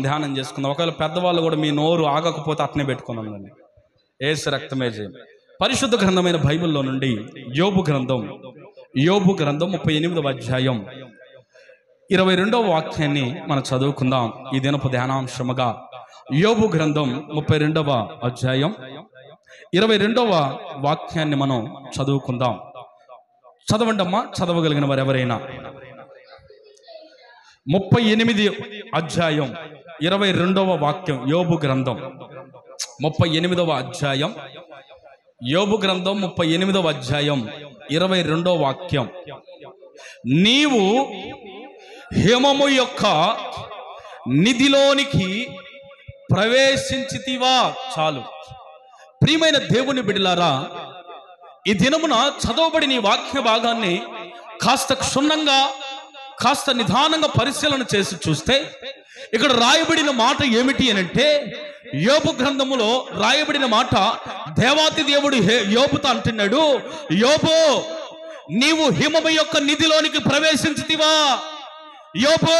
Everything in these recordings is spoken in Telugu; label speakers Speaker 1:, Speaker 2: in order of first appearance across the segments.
Speaker 1: ధ్యానం చేసుకుందాం. ఒకవేళ పెద్దవాళ్ళు కూడా మీ నోరు ఆగకపోతే అట్నే పెట్టుకున్నాను. యేసు రక్తమే జయం. పరిశుద్ధ గ్రంథమైన బైబిల్లో నుండి యోబు గ్రంథం 38వ అధ్యాయం 22వ వాక్యాన్ని మనం చదువుకుందాం. ఈ దినపు ధ్యానాంశముగా యోబు గ్రంథం 32వ అధ్యాయం 22వ వాక్యాన్ని మనం చదువుకుందాం. చదవండమ్మా, చదవగలిగిన వారు ఎవరైనా. 38 అధ్యాయం 22వ వాక్యం యోబు గ్రంథం 38వ అధ్యాయం యోబు గ్రంథం 38వ అధ్యాయం 22వ వాక్యం. నీవు హిమము యొక్క నిధిలోనికి ప్రవేశించితివా. చాలు. ప్రియమైన దేవుని బిడ్డలారా, ఈ దినమున చదవబడిన ఈ వాక్య భాగాన్ని కాస్త క్షుణ్ణంగా కాస్త నిదానంగా పరిశీలన చేసి చూస్తే ఇక్కడ రాయబడిన మాట ఏమిటి అనంటే, యోబు గ్రంథములో రాయబడిన మాట దేవాతి దేవుడు యోబుతో అంటున్నాడు, యోబు నీవు హిమము యొక్క నిధిలోనికి ప్రవేశించితివా. యోబు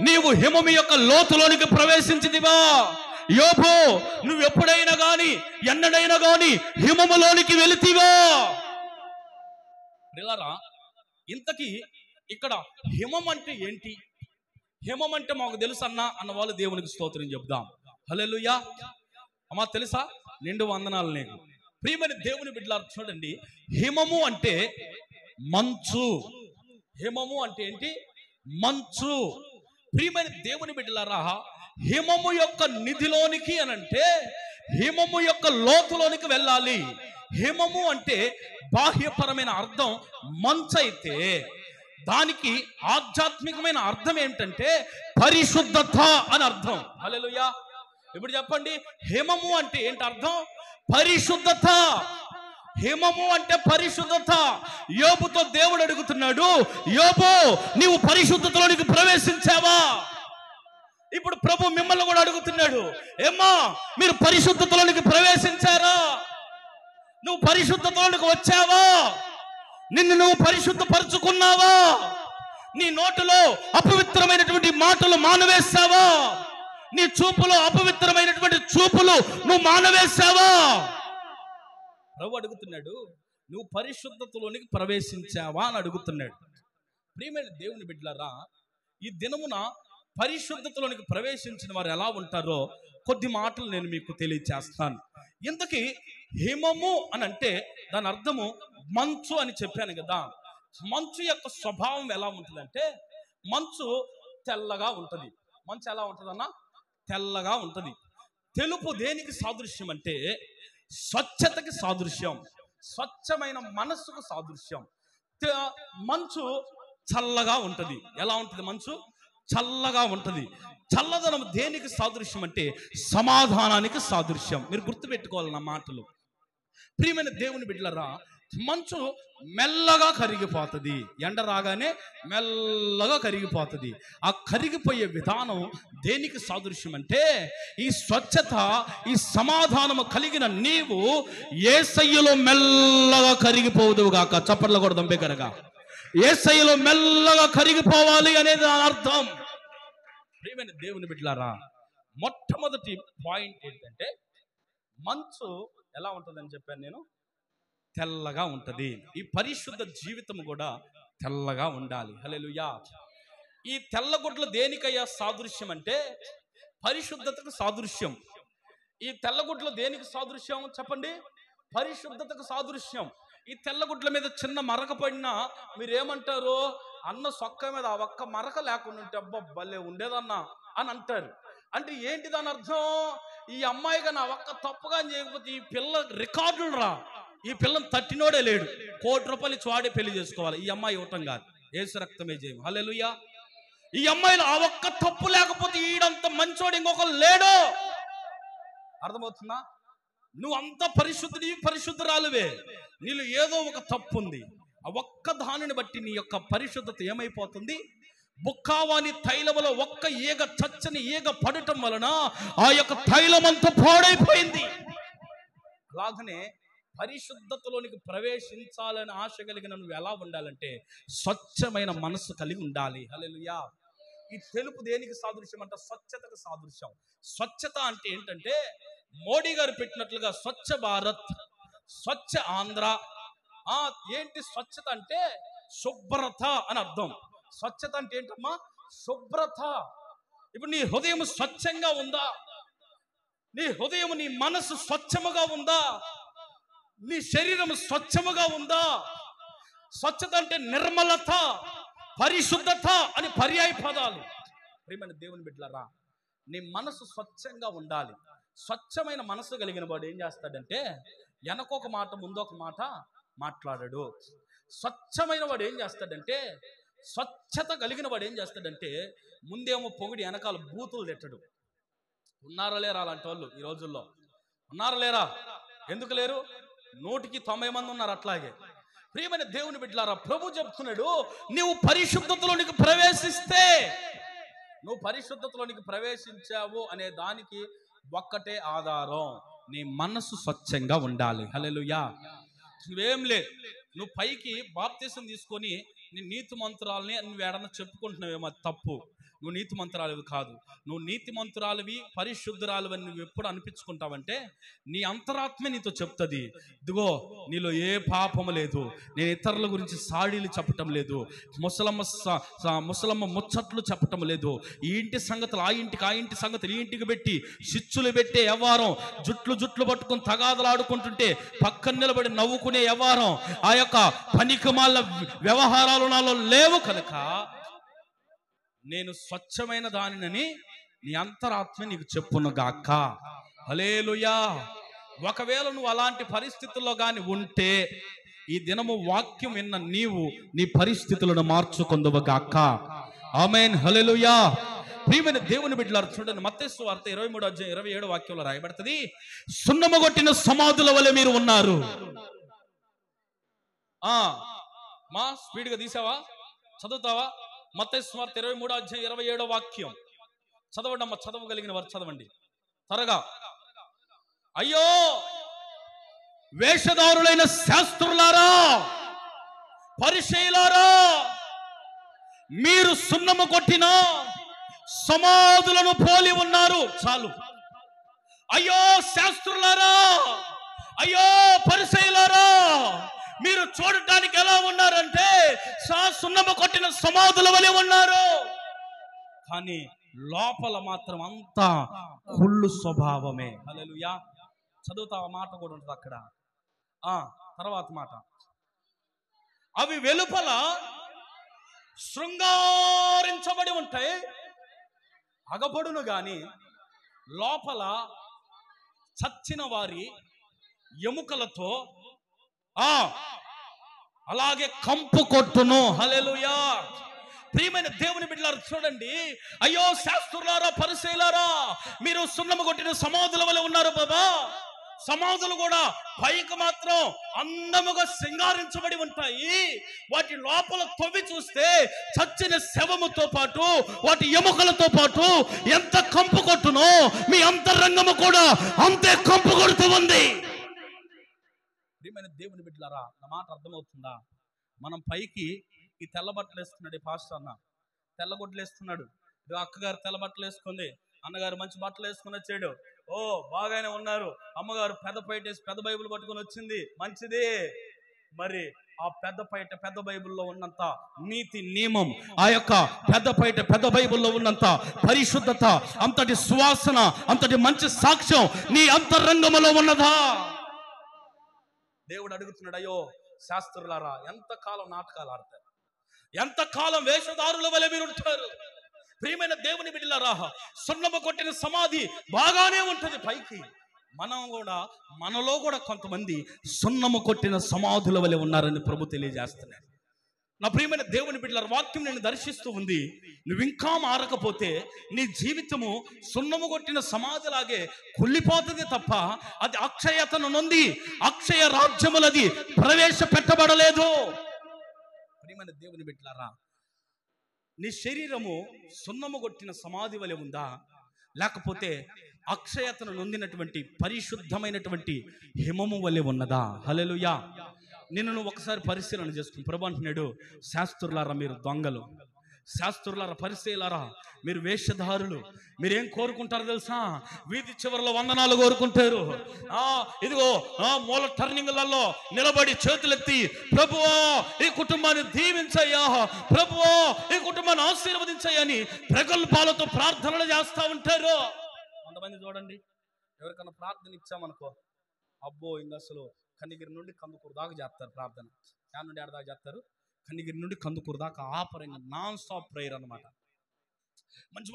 Speaker 1: నీవు హిమము యొక్క లోతులోనికి ప్రవేశించితివా. యోబు నువ్వు ఎప్పుడైనా గాని ఎన్నడైనా గాని హిమములోనికి వెళితివా. ఇంతకీ ఇక్కడ హిమం అంటే ఏంటి? హిమం అంటే మాకు తెలుసు అన్న వాళ్ళు దేవునికి స్తోత్రం చెప్దాం. హల్లెలూయా. అమ్మా తెలుసా? నిండు వందనాలు నీకు. ప్రియమైన దేవుని బిడ్డలారా, చూడండి, హిమము అంటే మంచు. హిమము అంటే ఏంటి? మంచు. ప్రియమైన దేవుని బిడ్డలారా, హిమము యొక్క నిధిలోనికి అనంటే హిమము యొక్క లోతులోనికి వెళ్ళాలి. హిమము అంటే బాహ్యపరమైన అర్థం మంచు అయితే దానికి ఆధ్యాత్మికమైన అర్థం ఏంటంటే పరిశుద్ధత అని అర్థం. హల్లెలూయా. ఇప్పుడు చెప్పండి, హిమము అంటే ఏంటి అర్థం? పరిశుద్ధత. హిమము అంటే పరిశుద్ధత. యోబుతో దేవుడు అడుగుతున్నాడు, యోబు నీవు పరిశుద్ధతలోనికి ప్రవేశించావా? ఇప్పుడు ప్రభు మిమ్మల్ని కూడా అడుగుతున్నాడు, ఏమ్మా మీరు పరిశుద్ధతలోనికి ప్రవేశించారా? నువ్వు పరిశుద్ధతలోనికి వచ్చావా? నిన్ను నువ్వు పరిశుద్ధపరుచుకున్నావా? నీ నోటిలో అపవిత్రమైనటువంటి మాటలు మానవేశావా? నీ చూపులో అపవిత్రమైనటువంటి చూపులు నువ్వు మానవేశావా? ప్రభు అడుగుతున్నాడు, నువ్వు పరిశుద్ధతలోనికి ప్రవేశించావా అని అడుగుతున్నాడు. ప్రియమైన దేవుని బిడ్డలారా, ఈ దినమున పరిశుద్ధతలోనికి ప్రవేశించిన వారు ఎలా ఉంటారో కొద్ది మాటలు నేను మీకు తెలియచేస్తాను. ఇంతకీ హిమము అని అంటే దాని అర్థము మంచు అని చెప్పాను కదా. మంచు యొక్క స్వభావం ఎలా ఉంటుందంటే, మంచు తెల్లగా ఉంటుంది. మంచు ఎలా ఉంటుందన్నా? తెల్లగా ఉంటుంది. తెలుపు దేనికి సాదృశ్యం అంటే స్వచ్ఛతకి సాదృశ్యం, స్వచ్ఛమైన మనస్సుకు సాదృశ్యం. మంచు చల్లగా ఉంటుంది. ఎలా ఉంటుంది? మంచు చల్లగా ఉంటుంది. చల్లదనం దేనికి సాదృశ్యం అంటే సమాధానానికి సాదృశ్యం. మీరు గుర్తుపెట్టుకోవాలి నా మాటలు. ప్రియమైన దేవుని బిడ్డలారా, మంచు మెల్లగా కరిగిపోతుంది. ఎండ రాగానే మెల్లగా కరిగిపోతుంది. ఆ కరిగిపోయే విధానం దేనికి సాదృశ్యం అంటే ఈ స్వచ్ఛత, ఈ సమాధానము కలిగిన నీవు యేసయ్యలో మెల్లగా కరిగిపోదువు గాక. చప్పట్లు కూడా దంబేకరగా యేసయ్యలో మెల్లగా కరిగిపోవాలి అనేది దాని అర్థం. ప్రియమైన దేవుని బిడ్డలారా, మొట్టమొదటి పాయింట్ ఏంటంటే మంచు ఎలా ఉంటుందని చెప్పాను నేను, తెల్లగా ఉంటుంది. ఈ పరిశుద్ధ జీవితం కూడా తెల్లగా ఉండాలి. హల్లెలూయా. ఈ తెల్లగుడ్లు దేనికయ్యా సాదృశ్యం అంటే పరిశుద్ధతకు సాదృశ్యం. ఈ తెల్లగుడ్లు దేనికి సాదృశ్యం చెప్పండి? పరిశుద్ధతకు సాదృశ్యం. ఈ తెల్లగుడ్ల మీద చిన్న మరక పడినా మీరేమంటారు? అన్న సొక్క మీద ఆ ఒక్క మరక లేకుండా ఉంటే అబ్బా భలే ఉండేదన్నా అని అంటారు. అంటే ఏంటి దాని అర్థం? ఈ అమ్మాయి కానీ ఆ ఒక్క తప్పుగా చేయకపోతే ఈ పిల్ల రికార్డులు రా, ఈ పిల్లని తట్టినోడే లేడు, ₹1,00,000 ఇచ్చి వాడే పెళ్లి చేసుకోవాలి. ఈ అమ్మాయి ఇవ్వటం కాదు. యేసు రక్తమే జయం. హల్లెలూయా. ఈ అమ్మాయిలో ఆ ఒక్క తప్పు లేకపోతే ఈడంత మంచోడు ఇంకొకరు లేడు. అర్థమవుతుందా? నువ్వు అంత పరిశుద్ధురాలువే, నీళ్ళు ఏదో ఒక తప్పు ఉంది. ఆ ఒక్క దానిని బట్టి నీ యొక్క పరిశుద్ధత ఏమైపోతుంది? బుక్కావాని తైలములో ఒక్క ఈగ, చచ్చని ఈగ పడటం వలన ఆ యొక్క తైలమంతా పాడైపోయింది. అలాగనే పరిశుద్ధతలోనికి ప్రవేశించాలని ఆశ కలిగిన నువ్వు ఎలా ఉండాలంటే స్వచ్ఛమైన మనస్సు కలిగి ఉండాలి. హల్లెలూయా. ఈ తెలుపు దేనికి సాదృశ్యం అంటే స్వచ్ఛతకు సాదృశ్యం. స్వచ్ఛత అంటే ఏంటంటే మోడీ గారు పెట్టినట్లుగా స్వచ్ఛ భారత్, స్వచ్ఛ ఆంధ్ర. ఏంటి స్వచ్ఛత అంటే శుభ్రత అని అర్థం. స్వచ్ఛత అంటే ఏంటమ్మా? శుభ్రత. ఇప్పుడు నీ హృదయం స్వచ్ఛంగా ఉందా? నీ హృదయం, నీ మనసు స్వచ్ఛముగా ఉందా? నీ శరీరం స్వచ్ఛముగా ఉందా? స్వచ్ఛత అంటే నిర్మలత, పరిశుద్ధత అని పర్యాయ పదాలు. ప్రియమైన దేవుని బిడ్డలారా, నీ మనసు స్వచ్ఛంగా ఉండాలి. స్వచ్ఛమైన మనసు కలిగిన వాడు ఏం చేస్తాడంటే వెనకొక మాట ముందొక మాట మాట్లాడాడు. స్వచ్ఛమైన వాడు ఏం చేస్తాడంటే, స్వచ్ఛత కలిగిన వాడు ఏం చేస్తాడంటే ముందేమో పొగిడి వెనకాల బూతులు తిట్టడు. ఉన్నారా లేరా అలాంటి వాళ్ళు ఈ రోజుల్లో? ఉన్నారా లేరా? ఎందుకు లేరు? 190 మంది ఉన్నారు అట్లాగే. ప్రియమైన దేవుని బిడ్డలారా, ప్రభు చెప్తున్నాడు, నువ్వు పరిశుద్ధతలోనికి ప్రవేశిస్తే, నువ్వు పరిశుద్ధతలోనికి ప్రవేశించావు అనే దానికి ఒక్కటే ఆధారం, నీ మనసు స్వచ్ఛంగా ఉండాలి. హల్లెలూయా. నువ్వేం లేదు, నువ్వు పైకి బాప్తిసం తీసుకొని నీ నీతి మంత్రాలని నువ్వు ఏడన్నా చెప్పుకుంటున్నావేమో, అది తప్పు. నువ్వు నీతి మంత్రాలవి కాదు. నువ్వు నీతి మంత్రాలవి, పరిశుద్ధరాలవి అని నువ్వు ఎప్పుడు అనిపించుకుంటావంటే నీ అంతరాత్మే నీతో చెప్తుంది, ఇదిగో నీలో ఏ పాపము లేదు, నేను ఇతరుల గురించి సాడీలు చెప్పటం లేదు, ముసలమ్మ ముచ్చట్లు చెప్పటం లేదు, ఈ ఇంటి సంగతులు ఆ ఇంటి సంగతులు ఈ ఇంటికి పెట్టి చిచ్చులు పెట్టే వ్యవహారం, జుట్లు పట్టుకుని తగాదలాడుకుంటుంటే పక్కన నిలబడి నవ్వుకునే వ్యవహారం, ఆ యొక్క పనికిమాల వ్యవహారాలు నాలో లేవు కనుక నేను స్వచ్ఛమైన దానిని నీ అంతరాత్మ నీకు చెప్పును గాక. హల్లెలూయా. ఒకవేళ నువ్వు అలాంటి పరిస్థితుల్లో కానీ ఉంటే ఈ దినము వాక్యం విన్న నీవు నీ పరిస్థితులను మార్చుకొందువు గాక. ఆమేన్. హల్లెలూయా. ప్రియమైన దేవుని బిడ్డలారా, చూడండి, మత్తయి సువార్త 23:27 వాక్యంలో రాయబడుతుంది, సున్నము కొట్టిన సమాధుల వలె మీరు ఉన్నారు. మా స్పీడ్గా తీసావా? చదువుతావా? మత్తయి సువార్త 23:27 వాక్యం చదవండి అమ్మ. చదవగలిగిన వారు చదవండి త్వరగా. అయ్యో వేషధారులైన శాస్త్రులారా, పరిసయ్యులారా, మీరు సున్నము కొట్టిన సమాధులను పోలి ఉన్నారు. చాలు. అయ్యో శాస్త్రులారా, అయ్యో పరిసయ్యులారా, మీరు చూడటానికి ఎలా ఉన్నారంటే సున్నము కొట్టిన సమాధుల వలె ఉన్నారు, కానీ లోపల మాత్రం అంతా కుళ్ళు స్వభావమే. హల్లెలూయా. చదువుతా మాట కూడా ఉంటుంది అక్కడ. తర్వాత మాట, అవి వెలుపల శృంగారించబడి ఉంటాయి, అగపడును గాని లోపల చచ్చిన వారి ఎముకలతో అలాగే కంపు కొట్టును. హల్లెలూయా. ప్రియమైన దేవుని బిడ్డలారా, చూడండి, అయ్యో శాస్త్రులారా, పరిసయ్యులారా, మీరు సున్నము కొట్టిన సమాధుల వలె ఉన్నారు బాబా. సమాధులు కూడా పైకి మాత్రం అందముగా సింగారించబడి ఉంటాయి, వాటి లోపల తవ్వి చూస్తే చచ్చిన శవముతో పాటు వాటి ఎముకలతో పాటు ఎంత కంపు కొట్టునో మీ అంతరంగము కూడా అంతే కంపు కొడుతూ ఉంది. ప్రియమైన దేవుని బిడ్డలారా, నా మాట అర్థమవుతుందా? మనం పైకి ఈ తెల్ల బట్టలు వేసుకున్నాడు, ఈ పాస్టర్ అన్న తెల్లగొడ్లు వేసుకున్నాడు, అక్కగారు తెల్ల బట్టలు వేసుకుంది, అన్నగారు మంచి బట్టలు వేసుకుని వచ్చాడు, బాగానే ఉన్నారు, అమ్మగారు పెద్ద పైటేసి పెద్ద బైబిల్ పట్టుకొని వచ్చింది, మంచిది. మరి ఆ పెద్ద బైబిల్లో ఉన్నంత నీతి నియమం, ఆ యొక్క పెద్ద బైబిల్లో ఉన్నంత పరిశుద్ధత, అంతటి సువాసన, అంతటి మంచి సాక్ష్యం నీ అంతరంగములో ఉన్నదా? దేవుడు అడుగుతున్నాడు, అయ్యో శాస్త్రులారా, ఎంతకాలం నాటకాలు ఆడతారు, ఎంతకాలం వేషధారుల వలె మీరు ఉంటారు. ప్రియమైన దేవుని బిడ్డలారా, సున్నము కొట్టిన సమాధి బాగానే ఉంటుంది పైకి, మనలో కూడా కొంతమంది సున్నము కొట్టిన సమాధుల వలె ఉన్నారని ప్రభు తెలియజేస్తున్నాడు. నా ప్రియమైన దేవుని బిడ్డలారా, వాక్యం నేను దర్శిస్తూ ఉంది. నువ్వు ఇంకా మారకపోతే నీ జీవితము సున్నము కొట్టిన సమాధిలాగే కుళ్ళిపోతుంది తప్ప అది అక్షయతను నొంది అక్షయ రాజ్యములది ప్రవేశపెట్టబడలేదు. ప్రియమైన దేవుని బిడ్డలారా, నీ శరీరము సున్నము కొట్టిన సమాధి వలె ఉందా, లేకపోతే అక్షయతను నొందినటువంటి పరిశుద్ధమైనటువంటి హిమము వలె ఉన్నదా? హల్లెలూయా. నిన్ను నువ్వు ఒకసారి పరిశీలన చేసుకుని ప్రభు అంటున్నాడు, శాస్త్రులారా మీరు దొంగలు, శాస్త్రులారా, పరిసయ్యులారా, మీరు వేషధారులు, మీరేం కోరుకుంటారో తెలుసా? వీధి చివరిలో వందనాలు కోరుకుంటారు. ఇదిగో మూల టర్నింగ్లలో నిలబడి చేతులెత్తి, ప్రభువా ఈ కుటుంబాన్ని దీవించయ్యా, ప్రభువా ఈ కుటుంబాన్ని ఆశీర్వదించయ్యా అని ప్రగల్భాలతో ప్రార్థనలు చేస్తూ ఉంటారు. కొంతమంది చూడండి, ఎవరికైనా ప్రార్థన ఇచ్చామనుకో, అబ్బో ఇంక అసలు కన్నిగిరి నుండి కందుకూరు దాకా చేస్తారు ప్రార్థన. యాడ నుండి ఆడ దాకా చేస్తారు? కన్నిగిరి నుండి కందుకూరు దాకా ఆపరంగా నాన్ స్టాప్ ప్రేయర్ అనమాట. మంచి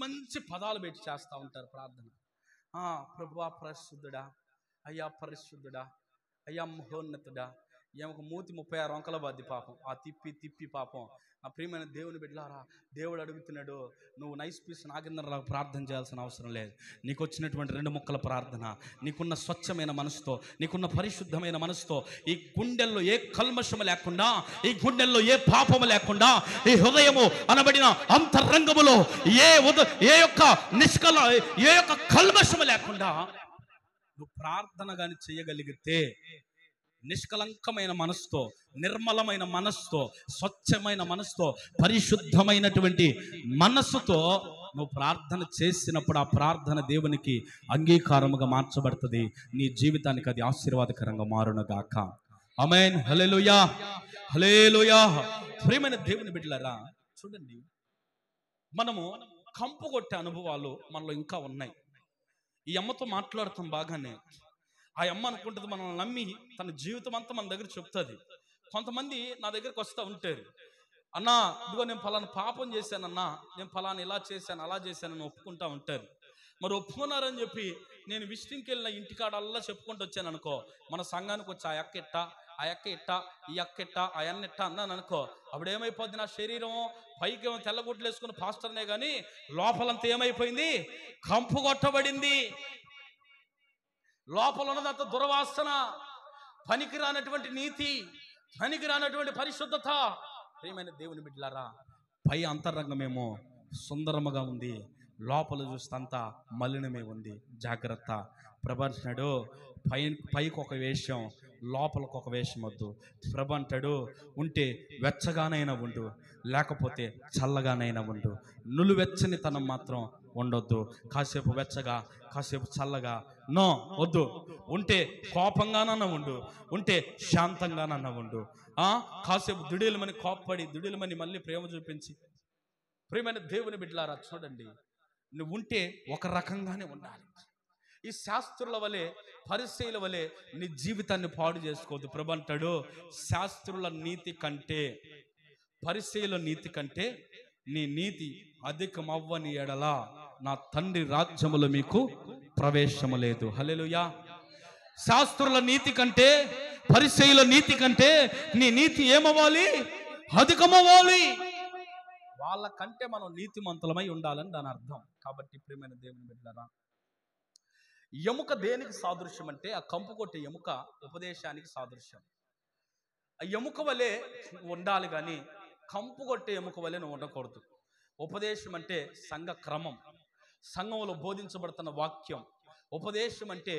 Speaker 1: మంచి పదాలు పెట్టి చేస్తూ ఉంటారు ప్రార్థన. ప్రభువా పరిశుద్ధుడా, అయ్యా పరిశుద్ధుడా, అయ్యా మహోన్నతుడా. ఏమొక మూతి 36 వంకల బాధ్య పాపం. ఆ తిప్పి పాపం. ఆ ప్రియమైన దేవుని బిడ్డలారా, దేవుడు అడుగుతున్నాడు, నువ్వు నైస్ పీస్ నాకిందలా ప్రార్థన చేయాల్సిన అవసరం లేదు. నీకు వచ్చినటువంటి 2 ముక్కల ప్రార్థన, నీకున్న స్వచ్ఛమైన మనసుతో, నీకున్న పరిశుద్ధమైన మనసుతో, ఈ గుండెల్లో ఏ కల్మషము లేకుండా, ఈ గుండెల్లో ఏ పాపము లేకుండా, ఈ హృదయము అనబడిన అంతరంగములో ఏ యొక్క కల్మషము లేకుండా నువ్వు ప్రార్థన కానీ చేయగలిగితే, నిష్కలంకమైన మనసుతో, నిర్మలమైన మనసుతో, స్వచ్ఛమైన మనసుతో, పరిశుద్ధమైనటువంటి మనసుతో నువ్వు ప్రార్థన చేసినప్పుడు ఆ ప్రార్థన దేవునికి అంగీకారముగా మార్చబడుతుంది. నీ జీవితానికి అది ఆశీర్వాదకరంగా మారునుగాక. ఆమేన్. హల్లెలూయా, హల్లెలూయా. ప్రియమైన దేవుని బిడ్డలారా, చూడండి, మనము కంపు కొట్టే అనుభవాలు మనలో ఇంకా ఉన్నాయి. ఈ అమ్మతో మాట్లాడుతాం బాగానే. ఆ అమ్మ అనుకుంటుంది మనల్ని నమ్మి తన జీవితం అంతా మన దగ్గర చెప్తుంది. కొంతమంది నా దగ్గరికి వస్తూ ఉంటారు, అన్నా ఇదిగో నేను ఫలానా పాపం చేశానన్నా, నేను ఫలానా ఇలా చేశాను అలా చేశానని ఒప్పుకుంటా ఉంటారు. మరి ఒప్పుకున్నారని చెప్పి నేను విజిటింగ్కి వెళ్ళిన ఇంటికాడల్లా చెప్పుకుంటూ వచ్చాను అనుకో, మన సంఘానికి వచ్చి ఆ అక్క ఇట్ట, ఈ అక్క ఇట్ట, ఆ అన్న ఇట్ట అన్నాను అనుకో, అప్పుడు ఏమైపోద్ది? నా శరీరం పైకి ఏమో తెల్లగుడ్లు వేసుకుని పాస్టర్నే కానీ లోపలంతా ఏమైపోయింది? కంపు కొట్టబడింది. లోపల ఉన్నదంత దుర్వాసన, పనికిరానటువంటి నీతి, పనికిరానటువంటి పరిశుద్ధత. ప్రియమైన దేవుని బిడ్డలారా, పై అంతరంగమేమో సుందరముగా ఉంది, లోపల చూస్తంతా మలినమే ఉంది. జాగ్రత్త. ప్రభు అంటున్నాడు, పైకి ఒక వేషం, లోపలకు ఒక వేషం వద్దు. ప్రభు అంటాడు, ఉంటే వెచ్చగానైనా ఉండు, లేకపోతే చల్లగానైనా ఉండు. నులువెచ్చని తనం మాత్రం ఉండొద్దు. కాసేపు వెచ్చగా, కాసేపు చల్లగా నో వద్దు. ఉంటే కోపంగానన్నా ఉండు, ఉంటే శాంతంగానన్నా ఉండు. కాసేపు దుడిలమని కోప్పడి, దుడిలమని మళ్ళీ ప్రేమ చూపించి. ప్రియమైన దేవుని బిడ్డలారా, చూడండి, నువ్వు ఉంటే ఒక రకంగానే ఉండాలి. ఈ శాస్త్రుల వలె, పరిసయ్యుల వలె నీ జీవితాన్ని పాడు చేసుకోవద్దు. ప్రభు అంటాడు, శాస్త్రుల నీతి కంటే, పరిసయ్యుల నీతి కంటే నీ నీతి అధికమవ్వని ఎడల నా తండ్రి రాజ్యములో మీకు ప్రవేశము లేదు. హల్లెలూయా. శాస్త్రుల నీతి కంటే, పరిసయ్యుల నీతి కంటే నీ నీతి ఏమవ్వాలి? అధికమవ్వాలి. వాళ్ళకంటే మనం నీతిమంతులమై ఉండాలని దాని అర్థం. కాబట్టి ప్రియమైన దేవుని బిడ్డలారా, ఎముక దేనికి సాదృశ్యం అంటే, ఆ కంపు కొట్టే ఎముక ఉపదేశానికి సాదృశ్యం. ఆ ఎముక వలె ఉండాలి కానీ కంపు కొట్టే ఎముక వలె నువ్వు ఉండకూడదు. ఉపదేశం అంటే సంఘ క్రమం, సంఘంలో బోధించబడుతున్న వాక్యం. ఉపదేశం అంటే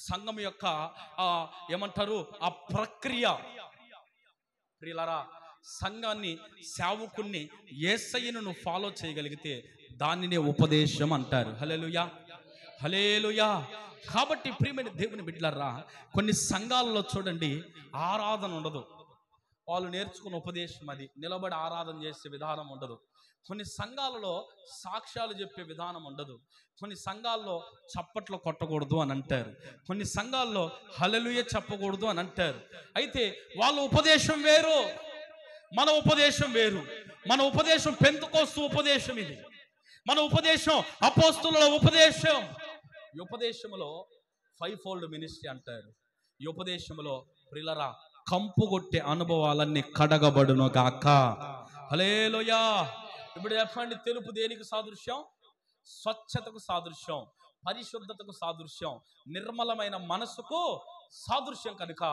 Speaker 1: సంఘం యొక్క ఏమంటారు, ఆ ప్రక్రియ. ప్రియులారా, సంఘాన్ని, సేవకుణ్ణి, యేసయ్యను నువ్వు ఫాలో చేయగలిగితే దానినే ఉపదేశం అంటారు. హల్లెలూయా, హల్లెలూయా. కాబట్టి ప్రియమైన దేవుని బిడ్డలారా, కొన్ని సంఘాలలో చూడండి, ఆరాధన ఉండదు. వాళ్ళు నేర్చుకున్న ఉపదేశం అది, నిలబడి ఆరాధన చేసే విధానం ఉండదు. కొన్ని సంఘాలలో సాక్ష్యాలు చెప్పే విధానం ఉండదు. కొన్ని సంఘాల్లో చప్పట్లు కొట్టకూడదు అని అంటారు. కొన్ని సంఘాల్లో హల్లెలూయా చెప్పకూడదు అని అంటారు. అయితే వాళ్ళ ఉపదేశం వేరు, మన ఉపదేశం వేరు. మన ఉపదేశం పెంతెకోస్తు ఉపదేశం, ఇది మన ఉపదేశం అపోస్తలుల ఉపదేశం. ఈ ఉపదేశంలో 5-fold మినిస్ట్రీ అంటారు. ఈ ఉపదేశంలో ప్రియులారా, కంపు కొట్టే అనుభవాలన్నీ కడగబడును గాక. హల్లెలూయా. ఇప్పుడు చెప్పండి, తెలుపు దేనికి సాదృశ్యం? స్వచ్ఛతకు సాదృశ్యం, పరిశుద్ధతకు సాదృశ్యం, నిర్మలమైన మనసుకు సాదృశ్యం. కనుక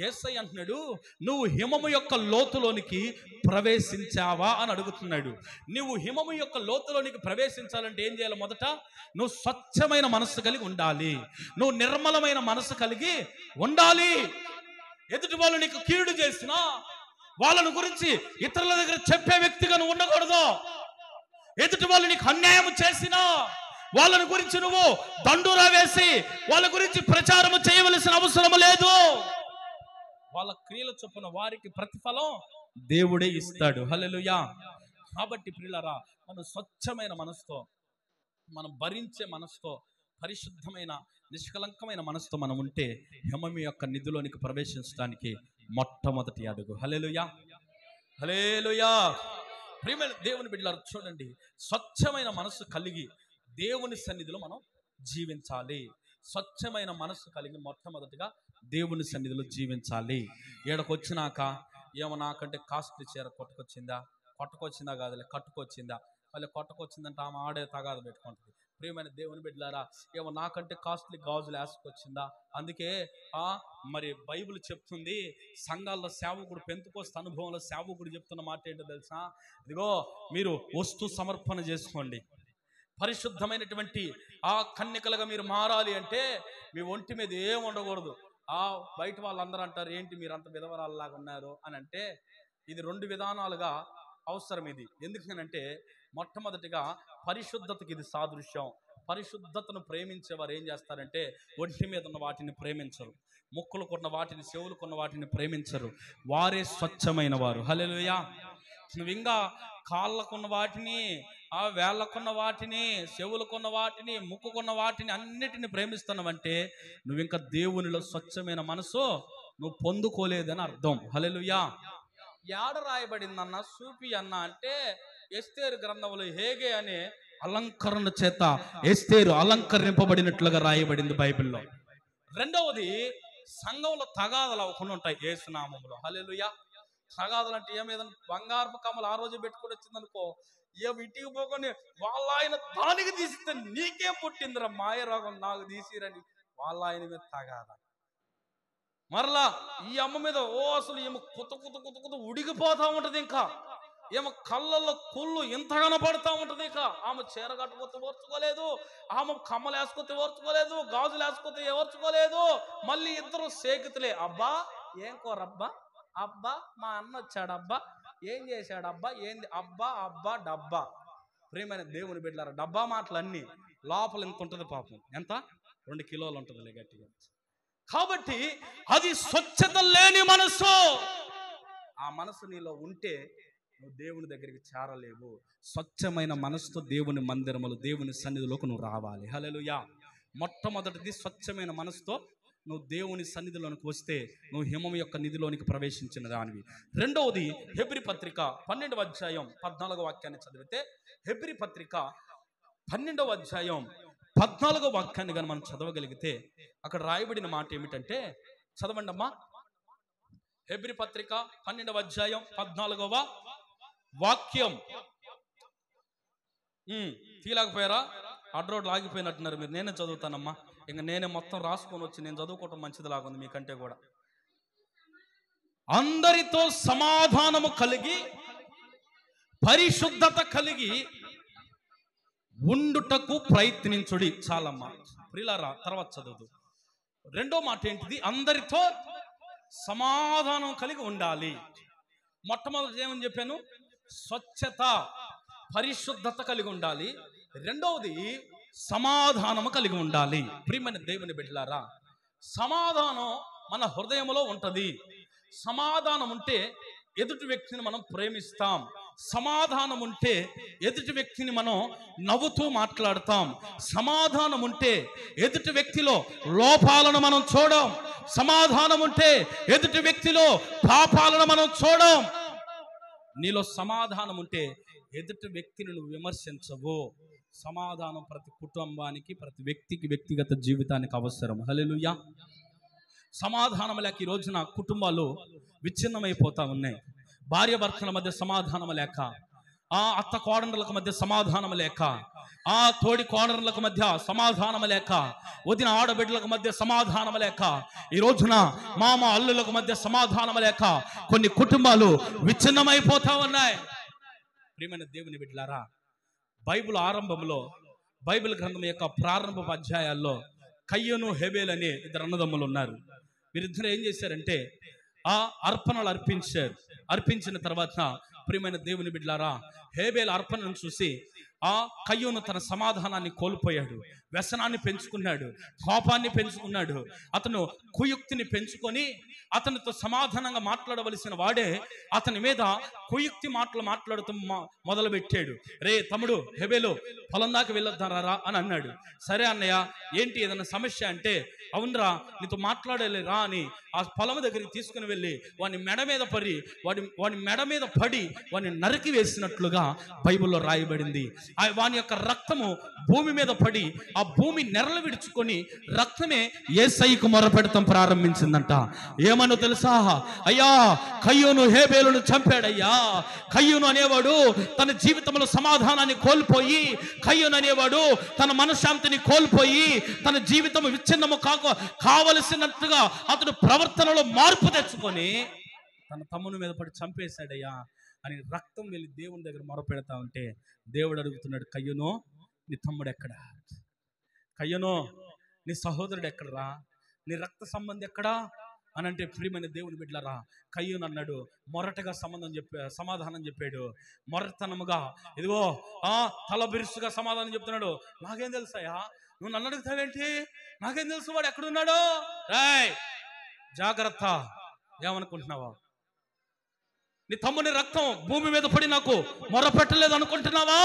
Speaker 1: యేసయ్య అంటున్నాడు, నువ్వు హిమము యొక్క లోతులోనికి ప్రవేశించావా అని అడుగుతున్నాడు. నువ్వు హిమము యొక్క లోతులోనికి ప్రవేశించాలంటే ఏం చేయాలి? మొదట నువ్వు స్వచ్ఛమైన మనసు కలిగి ఉండాలి, నువ్వు నిర్మలమైన మనసు కలిగి ఉండాలి. ఎదుటి వాళ్ళు నీకు కీడు చేసినా, వాళ్ళని గురించి ఇతరుల దగ్గర చెప్పే వ్యక్తిగా నువ్వు ఉండకూడదు. ఎదుటి వాళ్ళు నీకు అన్యాయం చేసినా వాళ్ళని గురించి నువ్వు దండూరా వేసి వాళ్ళ గురించి ప్రచారం చేయవలసిన అవసరం లేదు. వాళ్ళ క్రియల చొప్పున వారికి ప్రతిఫలం దేవుడే ఇస్తాడు. హల్లెలూయా. కాబట్టి ప్రియులారా, మనం స్వచ్ఛమైన మనసుతో, మనం భరించే మనసుతో, పరిశుద్ధమైన నిష్కలంకమైన మనసుతో మనం ఉంటే హేమము యొక్క నిధిలోనికి ప్రవేశించడానికి మొట్టమొదటి అడుగు. హల్లెలూయా, హల్లెలూయా. ప్రియమైన దేవుని బిడ్డలారా, చూడండి, స్వచ్ఛమైన మనసు కలిగి దేవుని సన్నిధిలో మనం జీవించాలి. స్వచ్ఛమైన మనసు కలిగి మొట్టమొదటిగా దేవుని సన్నిధిలో జీవించాలి. ఏడకొచ్చినాక ఏమో నాకంటే కాస్ట్లీ చీర కొట్టుకొచ్చిందా కాదులే కట్టుకొచ్చిందా, మళ్ళీ కొట్టుకొచ్చిందంటే ఆమె ఆడే తగాద పెట్టుకుంటుంది. ప్రియమైన దేవుని బిడ్డలారా, ఏమో నాకంటే కాస్ట్లీ గాజులు వేసుకొచ్చిందా, అందుకే మరి బైబిల్ చెప్తుంది, సంఘాల్లో సేవకుడు, పెంతుకోస్తు అనుభవంలో సేవకుడు చెప్తున్న మాట ఏంటో తెలుసా? ఇదిగో మీరు వస్తు సమర్పణ చేసుకోండి. పరిశుద్ధమైనటువంటి ఆ కన్యకలుగా మీరు మారాలి అంటే మీ ఒంటి మీద ఏం ఉండకూడదు. బయట వాళ్ళందరూ అంటారు, ఏంటి మీరు అంత విధవరాల్లాగా ఉన్నారు అని. అంటే ఇది రెండు విధానాలుగా అవసరం. ఇది ఎందుకనంటే మొట్టమొదటిగా పరిశుద్ధతకి ఇది సాదృశ్యం. పరిశుద్ధతను ప్రేమించేవారు ఏం చేస్తారంటే ఒంటి మీద ఉన్న వాటిని ప్రేమించరు, ముక్కులకున్న వాటిని, చెవులకున్న వాటిని ప్రేమించరు. వారే స్వచ్ఛమైన వారు. హల్లెలూయా. నువ్వు ఇంకా కాళ్ళకున్న వాటిని, వేళ్ళకున్న వాటిని, చెవులకున్న వాటిని, ముక్కుకున్న వాటిని అన్నిటిని ప్రేమిస్తున్నావంటే నువ్వు ఇంకా దేవునిలో స్వచ్ఛమైన మనసు నువ్వు పొందుకోలేదని అర్థం. హల్లెలూయా. యాడ రాయబడిందన్న సూపి అన్న అంటే ఎస్తేరు గ్రంథంలో హేగే అనే అలంకరణ చేత ఎస్తేరు అలంకరింపబడినట్లుగా రాయబడింది బైబిల్లో. రెండవది, సంఘంలో తగాదలు అవకుండా ఉంటాయి యేసు నామములో. హల్లెలూయా. తగాదలు అంటే ఏమేదో బంగారపు కమ్మలు ఆ రోజు పెట్టుకుని వచ్చిందనుకో, ఏమి ఇంటికి పోకొని వాళ్ళ ఆయన దానికి తీసిస్తే నీకేం పుట్టిందిరా మాయ రోగం నాకు తీసిరని వాళ్ళ ఆయన మీద తగాద. మరలా ఈ అమ్మ మీద అసలు ఏమో కుత ఉడికిపోతా ఉంటది. ఇంకా ఏమో కళ్ళల్లో కుళ్ళు ఇంతగానో పడుతూ ఉంటది. ఇక ఆమె చీర కట్టుకొస్తే ఓర్చుకోలేదు, ఆమె కమ్మలు వేసుకొస్తే ఓర్చుకోలేదు, గాజులు వేసుకొస్తే ఓర్చుకోలేదు. మళ్ళీ ఇద్దరు సేకితులే, అబ్బా ఏం కూరబ్బా, అబ్బా మా అన్న వచ్చాడబ్బా, ఏం చేశాడబ్బా, ఏంది అబ్బా అబ్బా డబ్బా. ప్రియమైన దేవుని బిడ్డలారా, డబ్బా మాటలు అన్నీ లోపల ఎంత ఉంటుంది పాపం, ఎంత 2 కిలోలు ఉంటుందిలే గట్టిగా. కాబట్టి అది స్వచ్ఛత లేని మనసు. ఆ మనసు నీలో ఉంటే నువ్వు దేవుని దగ్గరికి చేరలేవు. స్వచ్ఛమైన మనసుతో దేవుని మందిరములు, దేవుని సన్నిధిలోకి నువ్వు రావాలి. హల్లెలూయా. మొట్టమొదటిది స్వచ్ఛమైన మనసుతో నువ్వు దేవుని సన్నిధిలోనికి వస్తే నువ్వు హిమము యొక్క నిధిలోనికి ప్రవేశించిన దానివి. రెండవది, హెబ్రీ పత్రిక 12వ అధ్యాయం 14వ వాక్యాన్ని చదివితే, హెబ్రీ పత్రిక 12వ అధ్యాయం 14వ వాక్యాన్ని కానీ మనం చదవగలిగితే అక్కడ రాయబడిన మాట ఏమిటంటే, చదవండి అమ్మా. హెబ్రీ పత్రిక 12వ అధ్యాయం 14వ వాక్యం. తీయలేకపోయారా? అడ్రోడ్లు ఆగిపోయినట్టున్నారు మీరు. నేనే చదువుతానమ్మా. ఇంకా నేనే మొత్తం రాసుకొని వచ్చి నేను చదువుకోవటం మంచిది లాగుంది మీకంటే కూడా. అందరితో సమాధానము కలిగి పరిశుద్ధత కలిగి ఉండుటకు ప్రయత్నించుడి. చాలమ్మా ప్రియులారా, తర్వాత చదువు. రెండో మాట ఏంటిది? అందరితో సమాధానం కలిగి ఉండాలి. మొట్టమొదటి ఏమని చెప్పాను? స్వచ్ఛత, పరిశుద్ధత కలిగి ఉండాలి. రెండవది సమాధానము కలిగి ఉండాలి. ప్రియమైన దేవుని బిడ్డలారా, సమాధానం మన హృదయంలో ఉంటది. సమాధానం ఉంటే ఎదుటి వ్యక్తిని మనం ప్రేమిస్తాం. సమాధానం ఉంటే ఎదుటి వ్యక్తిని మనం నవ్వుతూ మాట్లాడతాం. సమాధానం ఉంటే ఎదుటి వ్యక్తిలో లోపాలను మనం చూడం. సమాధానం ఉంటే ఎదుటి వ్యక్తిలో పాపాలను మనం చూడం. నీలో సమాధానం ఉంటే ఎదుటి వ్యక్తిని నువ్వు విమర్శించవు. సమాధానం ప్రతి కుటుంబానికి, ప్రతి వ్యక్తికి, వ్యక్తిగత జీవితానికి అవసరం. హల్లెలూయా. సమాధానం లేక ఈ రోజున కుటుంబాలు విచ్ఛిన్నమైపోతా ఉన్నాయి. భార్య భర్తల మధ్య సమాధానం లేక, అత్త కోడళ్ళకు మధ్య సమాధానం లేక, తోడి కోడళ్ళకు మధ్య సమాధానం లేక, వదిన ఆడబిడ్డలకు మధ్య సమాధానం లేక, ఈ రోజున మామ అల్లులకు మధ్య సమాధానం లేక కొన్ని కుటుంబాలు విచ్ఛిన్నమైపోతా ఉన్నాయి. ప్రియమైన దేవుని బిడ్డలారా, బైబిల్ ఆరంభంలో, బైబిల్ గ్రంథం యొక్క ప్రారంభ అధ్యాయాల్లో కయ్యను హేబేల్ అనే 2 అన్నదమ్ములు ఉన్నారు. వీరిద్దరు ఏం చేశారంటే ఆ అర్పణలు అర్పించారు. అర్పించిన తర్వాత ప్రియమైన దేవుని బిడ్డలారా, హేబేలు అర్పణను చూసి ఆ కయ్యూను తన సమాధానాన్ని కోల్పోయాడు, వ్యసనాన్ని పెంచుకున్నాడు, కోపాన్ని పెంచుకున్నాడు. అతను కుయుక్తిని పెంచుకొని అతనితో సమాధానంగా మాట్లాడవలసిన వాడే అతని మీద కుయుక్తి మాటలు మాట్లాడుతూ మొదలు పెట్టాడు. రే తమ్ముడు హేబేలు, పొలం దాకా వెళ్ళొద్దారా అని అన్నాడు. సరే అన్నయ్య, ఏంటి ఏదైనా సమస్య అంటే, అవునరా నీతో మాట్లాడలే రా అని ఆ పొలం దగ్గరికి తీసుకుని వెళ్ళి వాని మెడ మీద పడి వాని నరికి వేసినట్లుగా బైబిల్లో రాయబడింది. వాని యొక్క రక్తము భూమి మీద పడి ఆ భూమి నెరలు విడుచుకొని రక్తమే యేసయ్యకు మొరపెడతాం ప్రారంభించిందంట. ఏమనో తెలుసా? అయ్యా, కయ్యూను హేబేలును చంపాడయ్యా. కయ్యూను అనేవాడు తన జీవితంలో సమాధానాన్ని కోల్పోయి, కయ్యూను అనేవాడు తన మనశ్శాంతిని కోల్పోయి, తన జీవితం విచ్ఛిన్నము కావలసినట్టుగా అతడు ప్రవర్తనలో మార్పు తెచ్చుకొని తన తమ్ముని మీద పడి చంపేశాడయ్యా అని రక్తం వెళ్ళి దేవుని దగ్గర మొరపెడతా ఉంటే దేవుడు అడుగుతున్నాడు, కయ్యూను నీ తమ్ముడు ఎక్కడా? కయ్యూను నీ సహోదరుడు ఎక్కడరా? నీ రక్త సంబంధి ఎక్కడా అని అంటే, ప్రియమైన దేవుని బిడ్డలారా, కయ్యూను అన్నాడు, మొరటగా సమాధానం చెప్పాడు. మొరతనముగా, ఇదిగో తల బిరుసుగా సమాధానం చెప్తున్నాడు. నాకేం తెలుసాయా, నువ్వు నన్ను అడుగుతావేంటి? నాకేం తెలుసు వాడు ఎక్కడున్నాడో? రాయ్ జాగ్రత్త, ఏమనుకుంటున్నావా? నీ తమ్ముని రక్తం భూమి మీద పడి నాకు మొరపెట్టలేదు అనుకుంటున్నావా?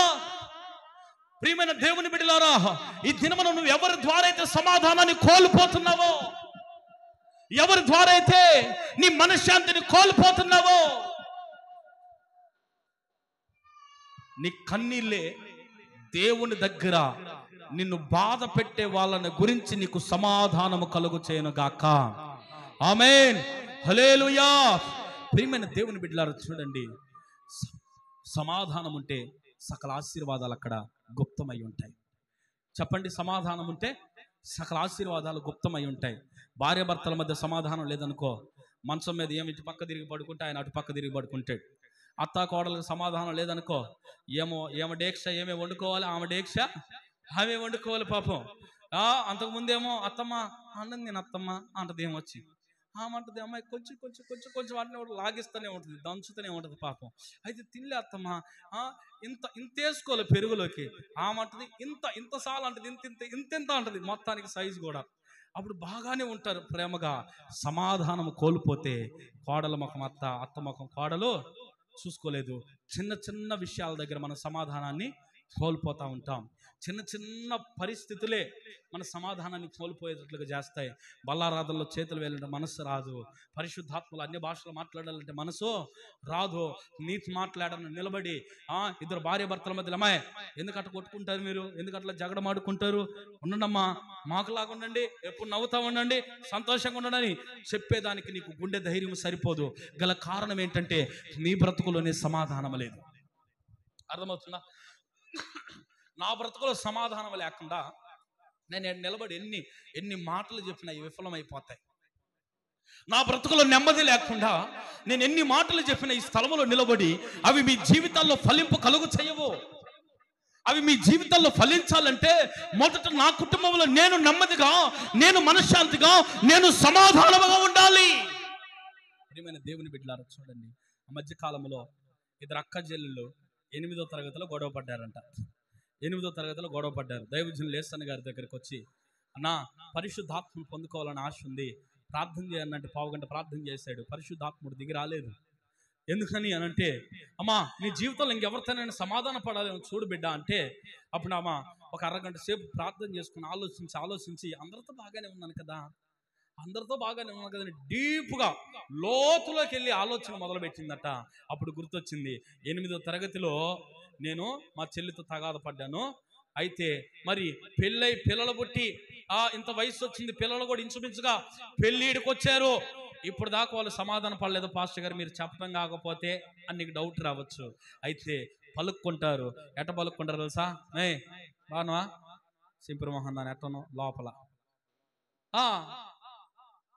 Speaker 1: ప్రియమైన దేవుని బిడ్డలారా, ఈ దినమున నువ్వు ఎవరి ద్వారా అయితే సమాధానాన్ని కోల్పోతున్నావో, ఎవరి ద్వారా అయితే నీ మనశ్శాంతిని కోల్పోతున్నావో, నీ కన్నీళ్ళే దేవుని దగ్గర నిన్ను బాధ పెట్టే వాళ్ళని గురించి నీకు సమాధానము కలుగు చేయను గాక. ఆమేన్, హల్లెలూయా. ప్రియమైన దేవుని బిడ్డలారా, చూడండి, సమాధానం ఉంటే సకల ఆశీర్వాదాలు అక్కడ గుప్తమై ఉంటాయి. చెప్పండి, సమాధానం ఉంటే సకల ఆశీర్వాదాలు గుప్తమై ఉంటాయి. భార్య భర్తల మధ్య సమాధానం లేదనుకో, మంచం మీద ఏమి ఇటు పక్క తిరిగి పడుకుంటే ఆయన అటు పక్క తిరిగి పడుకుంటాడు. అత్త కోడలకు సమాధానం లేదనుకో, ఏమో డేక్ష ఏమే వండుకోవాలి, ఆమె డేక్ష ఆమె వండుకోవాలి. పాపం అంతకుముందేమో అత్తమ్మ అన్నది, నేను అత్తమ్మ అంటది, ఏమొచ్చి ఆమంటది, అమ్మాయి కొంచెం కొంచెం కొంచెం కొంచెం వాటిని కూడా లాగిస్తూనే ఉంటుంది, దంచుతూనే ఉంటుంది. పాపం అయితే తినలే అత్తమ్మ, ఇంత వేసుకోవాలి పెరుగులోకి, ఆమంటది ఇంత సాల్ అంటది, ఇంత అంటది, మొత్తానికి సైజు కూడా. అప్పుడు బాగానే ఉంటారు ప్రేమగా. సమాధానం కోల్పోతే కోడల ముఖం అత్త ముఖం కోడలు చూసుకోలేదు. చిన్న చిన్న విషయాల దగ్గర మన సమాధానాన్ని కోల్పోతూ ఉంటాం. చిన్న చిన్న పరిస్థితులే మన సమాధానాన్ని కోల్పోయేటట్లుగా చేస్తాయి. బల్లారాధనలో చేతులు వేయాలంటే మనసు రాదు, పరిశుద్ధాత్మలు అన్ని భాషలు మాట్లాడాలంటే మనసు రాదు. నీతి మాట్లాడాలని నిలబడి ఇద్దరు భార్య భర్తల మధ్యలో, అమ్మాయి ఎందుకు అట్లా కొట్టుకుంటారు, మీరు ఎందుకు అట్లా జగడమాడుకుంటారు, ఉండండమ్మా మాకులాగా ఉండండి, ఎప్పుడు నవ్వుతా ఉండండి, సంతోషంగా ఉండండి చెప్పేదానికి నీకు గుండె ధైర్యం సరిపోదు. గల కారణం ఏంటంటే నీ బ్రతుకులోనే సమాధానం లేదు. అర్థమవుతుందా? నా బ్రతుకులో సమాధానం లేకుండా నేను నిలబడి ఎన్ని మాటలు చెప్పినా విఫలమైపోతాయి. నా బ్రతుకులో నెమ్మది లేకుండా నేను ఎన్ని మాటలు చెప్పినా ఈ స్థలంలో నిలబడి అవి మీ జీవితాల్లో ఫలింపు కలుగు చేయవు. అవి మీ జీవితాల్లో ఫలించాలంటే మొదట నా కుటుంబంలో నేను నెమ్మదిగా, నేను మనశ్శాంతిగా, నేను సమాధానంగా ఉండాలి. ప్రియమైన దేవుని బిడ్డలారా, చూడండి, ఆ మధ్య కాలంలో ఇద్దరు అక్క చెల్లెళ్ళు 8వ తరగతిలో గొడవ పడ్డారంట. 8వ తరగతిలో గొడవ పడ్డారు. దైవజనులు లేసన్న గారి దగ్గరికి వచ్చి, అన్న పరిశుద్ధాత్మను పొందుకోవాలని ఆశ ఉంది, ప్రార్థన చేయనంటే పావుగంట ప్రార్థన చేశాడు, పరిశుద్ధాత్ముడు దిగి రాలేదు. ఎందుకని అనంటే, అమ్మా నీ జీవితంలో ఇంకెవరితోనైనా సమాధాన పడాలేమో చూడు బిడ్డ అంటే, అప్పుడు అమ్మ ఒక అరగంట సేపు ప్రార్థన చేసుకుని ఆలోచించి అందరితో బాగానే ఉన్నాను కదా డీప్గా లోతులోకి వెళ్ళి ఆలోచన మొదలుపెట్టిందట. అప్పుడు గుర్తొచ్చింది, 8వ తరగతిలో నేను మా చెల్లితో తగాద పడ్డాను. అయితే మరి పెళ్ళై పిల్లలు పుట్టి ఇంత వయసు వచ్చింది, పిల్లలు కూడా ఇంచుమించుగా పెళ్ళిడికి వచ్చారు, ఇప్పుడు దాకా వాళ్ళు సమాధానం పడలేదు పాస్టర్ గారు, మీరు చెప్పడం కాకపోతే అని నీకు డౌట్ రావచ్చు. అయితే పలుక్కుంటారు. ఎట్ట పలుక్కుంటారు తెలుసా? బాగున్నావా సింపుల్ మోహన్ దాని ఎట్టను లోపల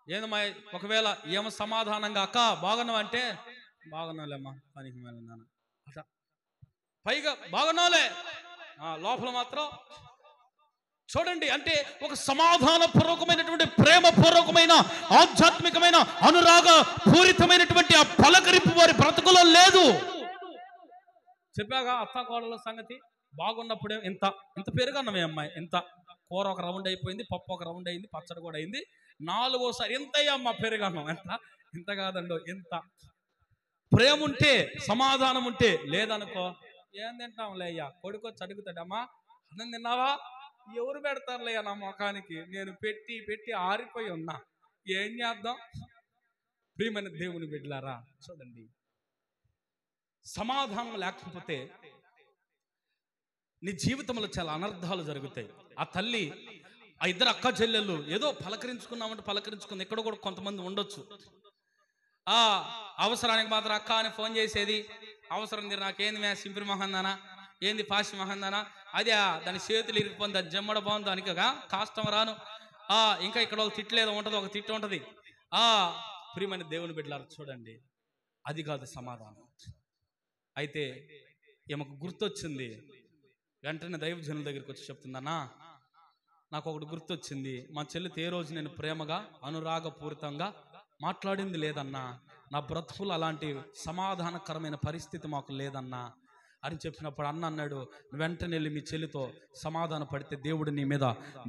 Speaker 1: ఏందమ్మా, ఒకవేళ ఏమో సమాధానంగా అక్క బాగున్నావు అంటే, బాగున్నావులేమ్మా పనికి మేలున్నాను అట్లా పైగా బాగున్నావులే, లోపల మాత్రం చూడండి, అంటే ఒక సమాధాన పూర్వకమైనటువంటి, ప్రేమ పూర్వకమైన, ఆధ్యాత్మికమైన, అనురాగ పూరితమైనటువంటి ఆ పలకరింపు వారి బ్రతుకులో లేదు. చెప్పాగా అత్త కోడల సంగతి. బాగున్నప్పుడే ఇంత ఇంత పెరుగన్నమే అమ్మాయి, ఇంత కూర ఒక రౌండ్ అయిపోయింది, పప్పు ఒక రౌండ్ అయింది, పచ్చడి కూడా అయింది, 4వసారి ఇంతయ్యా అమ్మ పెరుగన్నం. ఎంత ఇంత కాదండో, ఇంత ప్రేమ ఉంటే, సమాధానం ఉంటే. లేదనుకో, ఏం తింటాంలే అయ్యా, కొడుకొచ్చి అడుగుతాడమ్మా అన్నం తిన్నావా, ఎవరు పెడతారులే నా ముఖానికి, నేను పెట్టి పెట్టి ఆరిపోయి ఉన్నా, ఏం చేద్దాం. ప్రియమైన దేవుని బిడ్డలారా, చూడండి, సమాధానం లేకపోతే నీ జీవితంలో చాలా అనర్థాలు జరుగుతాయి. ఆ తల్లి, ఆ ఇద్దరు అక్క చెల్లెళ్ళు ఏదో పలకరించుకున్నామంటే పలకరించుకుంది. ఇక్కడ కూడా కొంతమంది ఉండొచ్చు, ఆ అవసరానికి మాత్రం అక్క అని ఫోన్ చేసేది. అవసరం తీరు, నాకేంది మ్యా సింపిరి మహందానా, ఏంది పాసి మహందానా, అదే దాని చేతులు ఇరిగిపోయింది, అది జమ్మడ బాగుంది, దానికి కాష్టం రాను. ఇంకా ఇక్కడ ఒక తిట్లేదో ఉంటుంది, ఒక తిట్టు ఉంటుంది. ప్రియమైన దేవుని బిడ్డలారా, చూడండి, అది కాదు సమాధానం. అయితే ఈమెకు గుర్తొచ్చింది. వెంటనే దైవజనుల దగ్గరికి వచ్చి చెప్తుందన్నా, నాకు ఒకటి గుర్తొచ్చింది. మా చెల్లితో ఏ రోజు నేను ప్రేమగా, అనురాగపూరితంగా మాట్లాడింది లేదన్నా. నా బ్రతుకులు అలాంటి సమాధానకరమైన పరిస్థితి మాకు లేదన్నా అని చెప్పినప్పుడు అన్న అన్నాడు, వెంటనే వెళ్ళి మీ చెల్లితో సమాధాన పడితే దేవుడు నీ మీద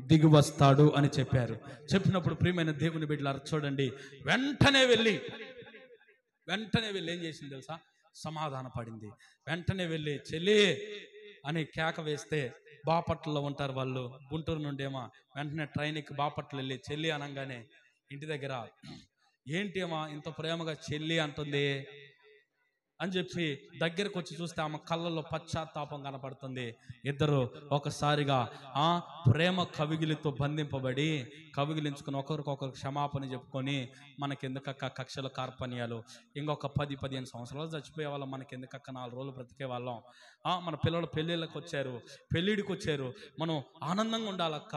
Speaker 1: దిగి వస్తాడు అని చెప్పారు. చెప్పినప్పుడు ప్రియమైన దేవుని బిడ్డలారా, చూడండి, వెంటనే వెళ్ళి ఏం చేసింది తెలుసా, సమాధాన పడింది. వెంటనే వెళ్ళి చెల్లి అని కేక వేస్తే, బాపట్లలో ఉంటారు వాళ్ళు, గుంటూరు నుండేమో, వెంటనే ట్రైన్ ఎక్కి బాపట్ల వెళ్ళి చెల్లి అనగానే ఇంటి దగ్గర, ఏంటి అమ్మా ఇంత ప్రేమగా చెల్లి అంటుంది అని చెప్పి దగ్గరకు వచ్చి చూస్తే ఆమె కళ్ళల్లో పశ్చాత్తాపం కనపడుతుంది. ఇద్దరు ఒకసారిగా ప్రేమ కవిగిలితో బంధింపబడి కవిగిలించుకుని ఒకరికొకరు క్షమాపణ చెప్పుకొని, మనకెందుకక్క కక్షల కార్పణ్యాలు, ఇంకొక 10-15 సంవత్సరాలు చచ్చిపోయే వాళ్ళం, మనకెందుకక్క 4 రోజులు బ్రతికే వాళ్ళం. మన పిల్లలు పెళ్ళిళ్ళకి వచ్చారు, పెళ్ళిడికి వచ్చారు, మనం ఆనందంగా ఉండాలక్క,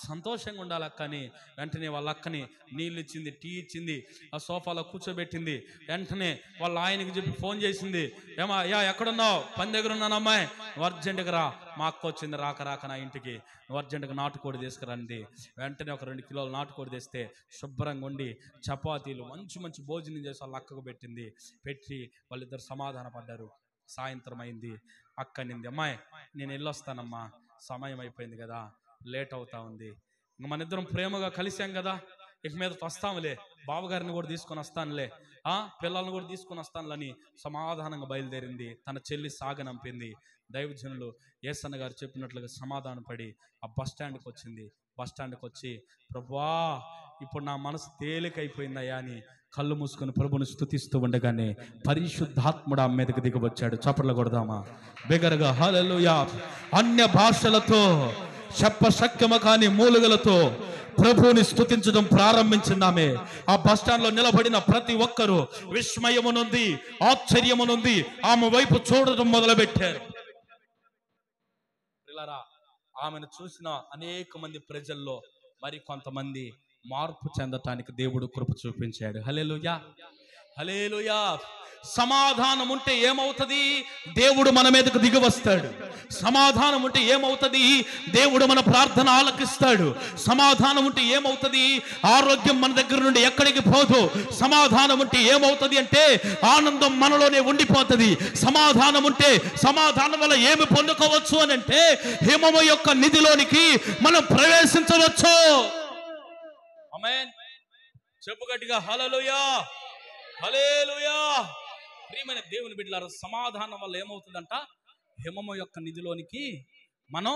Speaker 1: సంతోషంగా ఉండాలక్క అని వెంటనే వాళ్ళ అక్కని నీళ్ళు ఇచ్చింది, టీ ఇచ్చింది, ఆ సోఫాలో కూర్చోబెట్టింది. వెంటనే వాళ్ళ ఆయనకి చెప్పి ఫోన్ చేసింది, ఏమా యా ఎక్కడున్నావు, పని దగ్గర ఉన్నాను అమ్మాయి, నువ్వు అర్జెంటుగా రా, మా అక్క వచ్చింది, రాక నా ఇంటికి, నువ్వు అర్జెంటుగా నాటుకోడి తీసుకురండి. వెంటనే ఒక 2 కిలోలు నాటుకోడి తెస్తే శుభ్రంగా వండి చపాతీలు మంచి భోజనం చేసి వాళ్ళ అక్కకు పెట్టింది. పెట్టి వాళ్ళిద్దరు సమాధాన పడ్డారు. సాయంత్రం అయింది. అక్క నింది, అమ్మాయి నేను వెళ్ళొస్తానమ్మా, సమయం అయిపోయింది కదా, లేట్ అవుతా ఉంది, ఇంక మన ఇద్దరం ప్రేమగా కలిసాం కదా, ఇక మీద వస్తాములే, బావగారిని కూడా తీసుకొని వస్తానులే, పిల్లల్ని కూడా తీసుకొని వస్తానులని సమాధానంగా బయలుదేరింది. తన చెల్లి సాగనంపింది. దైవజనులు యేసన్న గారు చెప్పినట్లుగా సమాధాన పడి ఆ బస్ స్టాండ్కి వచ్చింది. బస్ స్టాండ్కి వచ్చి, ప్రభువా ఇప్పుడు నా మనసు తేలికైపోయిందయ్యా అని కళ్ళు మూసుకొని ప్రభుని స్తుతిస్తూ ఉండగానే పరిశుద్ధాత్ముడు ఆమె మీదకి దిగి వచ్చాడు. చప్పట్లు కొడదామా బిగరగా హల్లెలూయా. అన్య భాషలతో చెప్పశక్యము కాని మూలుగలతో ప్రభువుని స్తుతించడం ప్రారంభించిందామే. ఆ బస్ స్టాండ్ లో నిలబడిన ప్రతి ఒక్కరూ విస్మయమునుంది, ఆశ్చర్యమునుంది, ఆమె వైపు చూడటం మొదలుపెట్టారు. ఆమెను చూసిన అనేక మంది ప్రజల్లో మరి కొంతమంది మార్పు చెందటానికి దేవుడు కృప చూపించాడు. హల్లెలూయా, హల్లెలూయా. సమాధానం ఉంటే ఏమవుతుంది, దేవుడు మన మీదకు దిగి వస్తాడు. సమాధానం ఉంటే ఏమవుతుంది, దేవుడు మన ప్రార్థన ఆలకిస్తాడు. సమాధానం ఉంటే ఏమవుతుంది, ఆరోగ్యం మన దగ్గర నుండి ఎక్కడికి పోదు. సమాధానం ఉంటే ఏమవుతుంది అంటే ఆనందం మనలోనే ఉండిపోతుంది. సమాధానం ఉంటే సమాధానం వల్ల ఏమి పొందుకోవచ్చు అని అంటే హిమము యొక్క నిధిలోనికి మనం ప్రవేశించవచ్చు. ఆమేన్. చెప్పు గట్టిగా హల్లెలూయా, హల్లెలూయా. ప్రియమైన దేవుని బిడ్డలారా, సమాధానం వల్ల ఏమవుతుందంట, హిమము యొక్క నిధిలోనికి మనం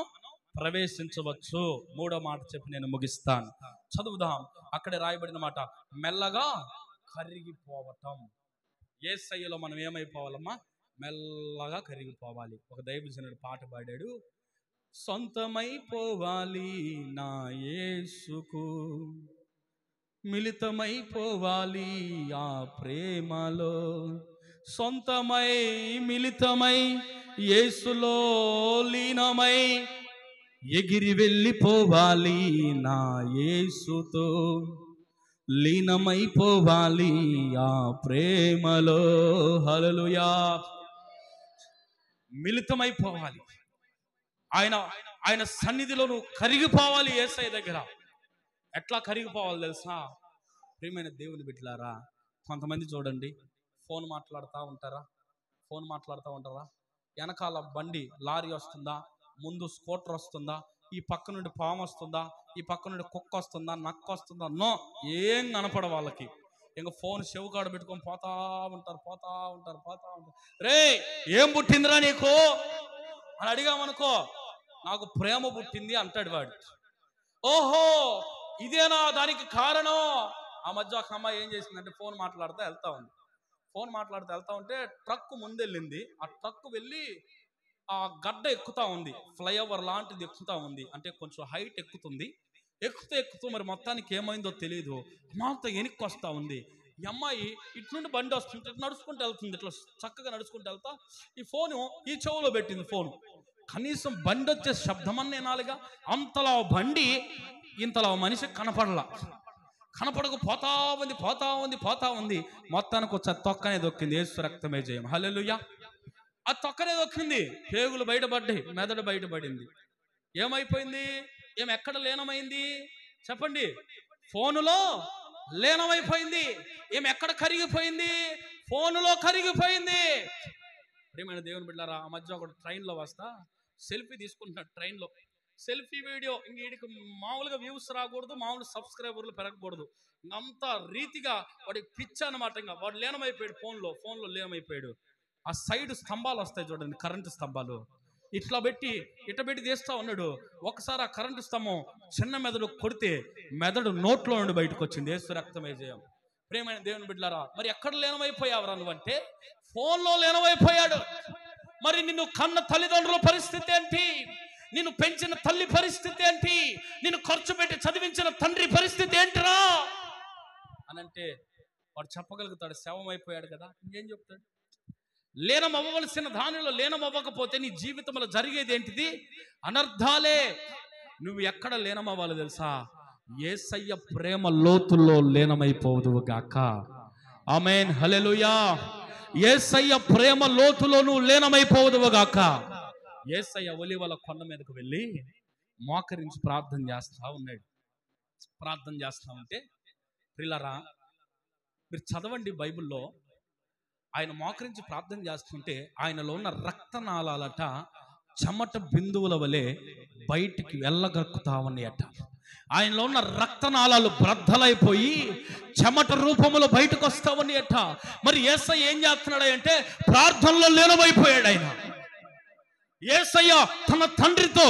Speaker 1: ప్రవేశించవచ్చు. 3వ మాట చెప్పి నేను ముగిస్తాను. చదువుదాం. అక్కడే రాయబడిన మాట, మెల్లగా కరిగిపోవటం. యేసయ్యలో మనం ఏమైపోవాలమ్మా, మెల్లగా కరిగిపోవాలి. ఒక దైవజనుడు పాట పాడాడు, సొంతమైపోవాలి నా యేసుకు, మిళితమైపోవాలి ఆ ప్రేమలో, సొంతమై మిళితమై యేసులో లీనమై ఎగిరి వెళ్ళిపోవాలి నా యేసుతో, లీనమైపోవాలి ఆ ప్రేమలో. హల్లెలూయా. మిళితమైపోవాలి. ఆయన ఆయన సన్నిధిలో నువ్వు కరిగిపోవాలి. యేసయ్య దగ్గర ఎట్లా కరిగిపోవాలి తెలుసా? ప్రియమైన దేవుని బిడ్డలారా, కొంతమంది చూడండి, ఫోన్ మాట్లాడుతూ ఉంటారా, వెనకాల బండి లారీ వస్తుందా, ముందు స్కూటర్ వస్తుందా, ఈ పక్క నుండి పాము వస్తుందా, ఈ పక్క నుండి కుక్క వస్తుందా, నక్క వస్తుందా, నో ఏం కనపడ వాళ్ళకి. ఇంకా ఫోన్ చెవుకాడ పెట్టుకొని పోతా ఉంటారు. రే ఏం పుట్టిందిరా నీకు అని అడిగామనుకో, నాకు ప్రేమ పుట్టింది అంటాడు వాడు. ఓహో ఇదేనా దానికి కారణం? ఆ మధ్య ఒక అమ్మాయి ఏం చేసిందంటే ఫోన్ మాట్లాడుతూ వెళ్తా ఉంటే ట్రక్ ముందెళ్ళింది. ఆ ట్రక్ వెళ్ళి ఆ గడ్డ ఎక్కుతా ఉంది, ఫ్లైఓవర్ లాంటిది ఎక్కుతా ఉంది, అంటే కొంచెం హైట్ ఎక్కుతుంది. ఎక్కుతూ మరి మొత్తానికి ఏమైందో తెలియదు, అమ్మాయితో వెనక్కి వస్తూ ఉంది. ఈ అమ్మాయి ఇటు నుండి బండి వస్తుంటే నడుచుకుంటూ వెళ్తుంది, ఇట్లా చక్కగా నడుచుకుంటూ వెళ్తా ఈ ఫోను ఈ చెవులో పెట్టింది. ఫోను కనీసం బండి వచ్చే శబ్దం అన్న వినాలిగా. అంతలా బండి ఇంతలా మనిషి కనపడక పోతా ఉంది. మొత్తానికి వచ్చి తొక్కనే దొక్కింది. యేసు రక్తమే జయం, హల్లెలూయా. ఆ తొక్కనే దొక్కింది, పేగులు బయటపడ్డాయి, మెదడు బయటపడింది. ఏమైపోయింది? ఎక్కడ లీనమైంది చెప్పండి? ఫోనులో లీనమైపోయింది. ఎక్కడ కరిగిపోయింది? ఫోనులో కరిగిపోయింది. ప్రియమైన దేవుని బిడ్డలారా, ఆ మధ్య ఒక ట్రైన్లో వస్తా సెల్ఫీ తీసుకుంటున్నాడు. ట్రైన్లో సెల్ఫీ వీడియో. ఇంక వీడికి మామూలుగా వ్యూస్ రాకూడదు, మామూలు సబ్స్క్రైబర్లు పెరగకూడదు. అంత రీతిగా వాడికి పిచ్చి అనమాట. ఇంకా వాడు లీనమైపోయాడు, ఫోన్లో లీనమైపోయాడు. ఆ సైడ్ స్తంభాలు వస్తాయి చూడండి, కరెంటు స్తంభాలు, ఇట్లా పెట్టి తీస్తా ఉన్నాడు. ఒకసారి ఆ కరెంటు స్తంభం చిన్న మెదడు కొడితే మెదడు నోట్లో నుండి బయటకు వచ్చింది. యేసు రక్తమే జయం. ప్రియమైన దేవుని బిడ్డలారా, మరి ఎక్కడ లీనమైపోయావురా నువ్వంటే ఫోన్లో లీనమైపోయాడు. మరి నిన్ను కన్న తల్లిదండ్రుల పరిస్థితి ఏంటి? నిన్ను పెంచిన తల్లి పరిస్థితి ఏంటి? నిన్ను ఖర్చు పెట్టి చదివించిన తండ్రి పరిస్థితి ఏంటిరా అనంటే వాడు చెప్పగలుగుతాడు, శవమైపోయాడు కదా. ఇంకేం చెప్తాడు? లీనం అవ్వవలసిన దానిలో లీనం అవ్వకపోతే నీ జీవితంలో జరిగేది ఏంటిది? అనర్థాలే. నువ్వు ఎక్కడ లీనం అవ్వాలి తెలుసా? యేసయ్య ప్రేమ లోతుల్లో లీనమైపోదువు గాక. ఆమేన్, హల్లెలూయా. యేసయ్య ప్రేమ లోతులో నువ్వు లీనమైపోదువు గాక. యేసయ్య ఒలీవల కొండ మీదకు వెళ్ళి మోకరించి ప్రార్థన చేస్తా ఉన్నాడు. ప్రార్థన చేస్తా ఉంటే ప్రియులారా, మీరు చదవండి బైబిల్లో. ఆయన మోకరించి ప్రార్థన చేస్తుంటే ఆయనలో ఉన్న రక్తనాళాలట చెమట బిందువుల వలె బయటికి వెళ్ళగక్కుతా ఉన్నాయట. ఆయనలో ఉన్న రక్తనాళాలు బ్రద్దలైపోయి చెమట రూపంలో బయటకు వస్తా ఉన్నాయట. మరి యేసయ్య ఏం చేస్తున్నాడు అంటే ప్రార్థనలో లీనమైపోయాడు. ఆయన యేసయ్య తన తండ్రితో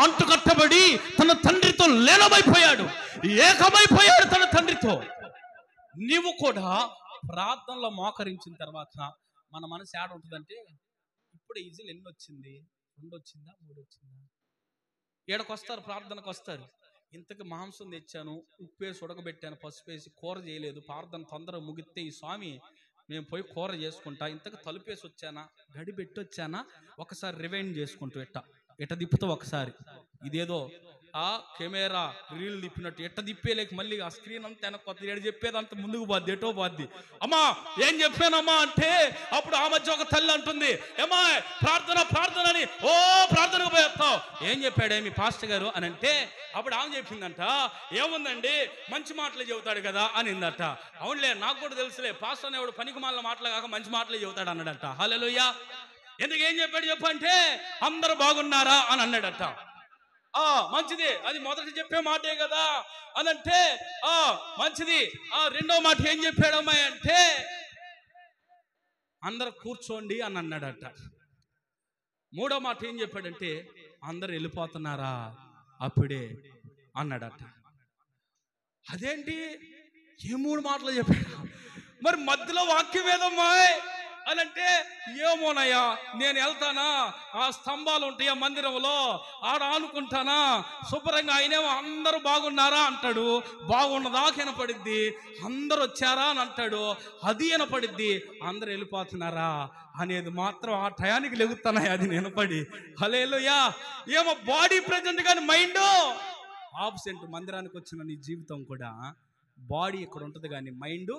Speaker 1: అంటుకట్టబడి తన తండ్రితో లీనమైపోయాడు, ఏకమైపోయాడు తన తండ్రితో. నీవు కూడా ప్రార్థనలో మోకరించిన తర్వాత మన మనసు ఏడ ఉంటుందంటే, ఇప్పుడు ఈజీలు ఎన్ని వచ్చింది? 2 వచ్చిందా, 3 వచ్చిందా? ఏడకొస్తారు, ప్రార్థనకు వస్తారు. ఇంతకు మాంసం తెచ్చాను, ఉప్పేసి ఉడకబెట్టాను, పసుపు వేసి కూర చేయలేదు, ప్రార్థన తొందరగా ముగిస్తే ఈ స్వామి మేము పోయి కూర చేసుకుంటా, ఇంతకు తలుపేసి వచ్చానా, గడి పెట్టి వచ్చానా, ఒకసారి రివైండ్ చేసుకుంటూ ఎట్ట తిప్పుతావు ఒకసారి. ఇదేదో ఆ కెమెరా రీల్ తిప్పినట్టు ఎట్ట తిప్పేలేక మళ్ళీ ఆ స్క్రీన్ అంతా వెనక్కి ఏడు చెప్పేదంతా ముందుకు పోద్ది, ఎటో పోద్ది. అమ్మా ఏం చెప్పానమ్మా అంటే అప్పుడు ఆ మధ్య ఒక తల్లి అంటుంది, ఏమా ప్రార్థన అని ప్రార్థనకు పోయేస్తావు, ఏం చెప్పాడేమి పాస్టర్ గారు అని అంటే అప్పుడు ఆమె చెప్పిందంట, ఏముందండి మంచి మాటలు చెబుతాడు కదా అనిందట. అవునులే, నాకు కూడా తెలుసులే, పాస్టర్ అనేవాడు పనికి మాల మాటలు కాక మంచి మాటలు చెబుతాడు అన్నాడట. హల్లెలూయా. ఎందుకు ఏం చెప్పాడు చెప్పంటే అందరూ బాగున్నారా అని అన్నాడట. మంచిది, అది మొదట చెప్పే మాటే కదా అనంటే మంచిది. రెండో మాట ఏం చెప్పాడు అమ్మాయి అంటే అందరు కూర్చోండి అని అన్నాడట. మూడో మాట ఏం చెప్పాడంటే అందరు వెళ్ళిపోతున్నారా అప్పుడే అన్నాడట. అదేంటి ఏ 3 మాటలు చెప్పాడు? మరి మధ్యలో వాక్యం ఏదమ్మా అనంటే ఏమోనయ్యా నేను వెళ్తానా, ఆ స్తంభాలు ఉంటాయి ఆ మందిరంలో, ఆడ ఆనుకుంటానా శుభ్రంగా, ఆయనేమో అందరూ బాగున్నారా అంటాడు, బాగున్నదాకా వినపడిద్ది, అందరూ వచ్చారా అని అంటాడు, అది వినపడిద్ది, అందరూ వెళ్ళిపోతున్నారా అనేది మాత్రం ఆ టయానికి లెగుతున్నాయి, అది వినపడి. హల్లెలూయా. ఏమో బాడీ ప్రెజెంట్ కానీ మైండ్ ఆబ్సెంట్. మందిరానికి వచ్చిన నీ జీవితం కూడా బాడీ ఇక్కడ ఉంటుంది కానీ మైండ్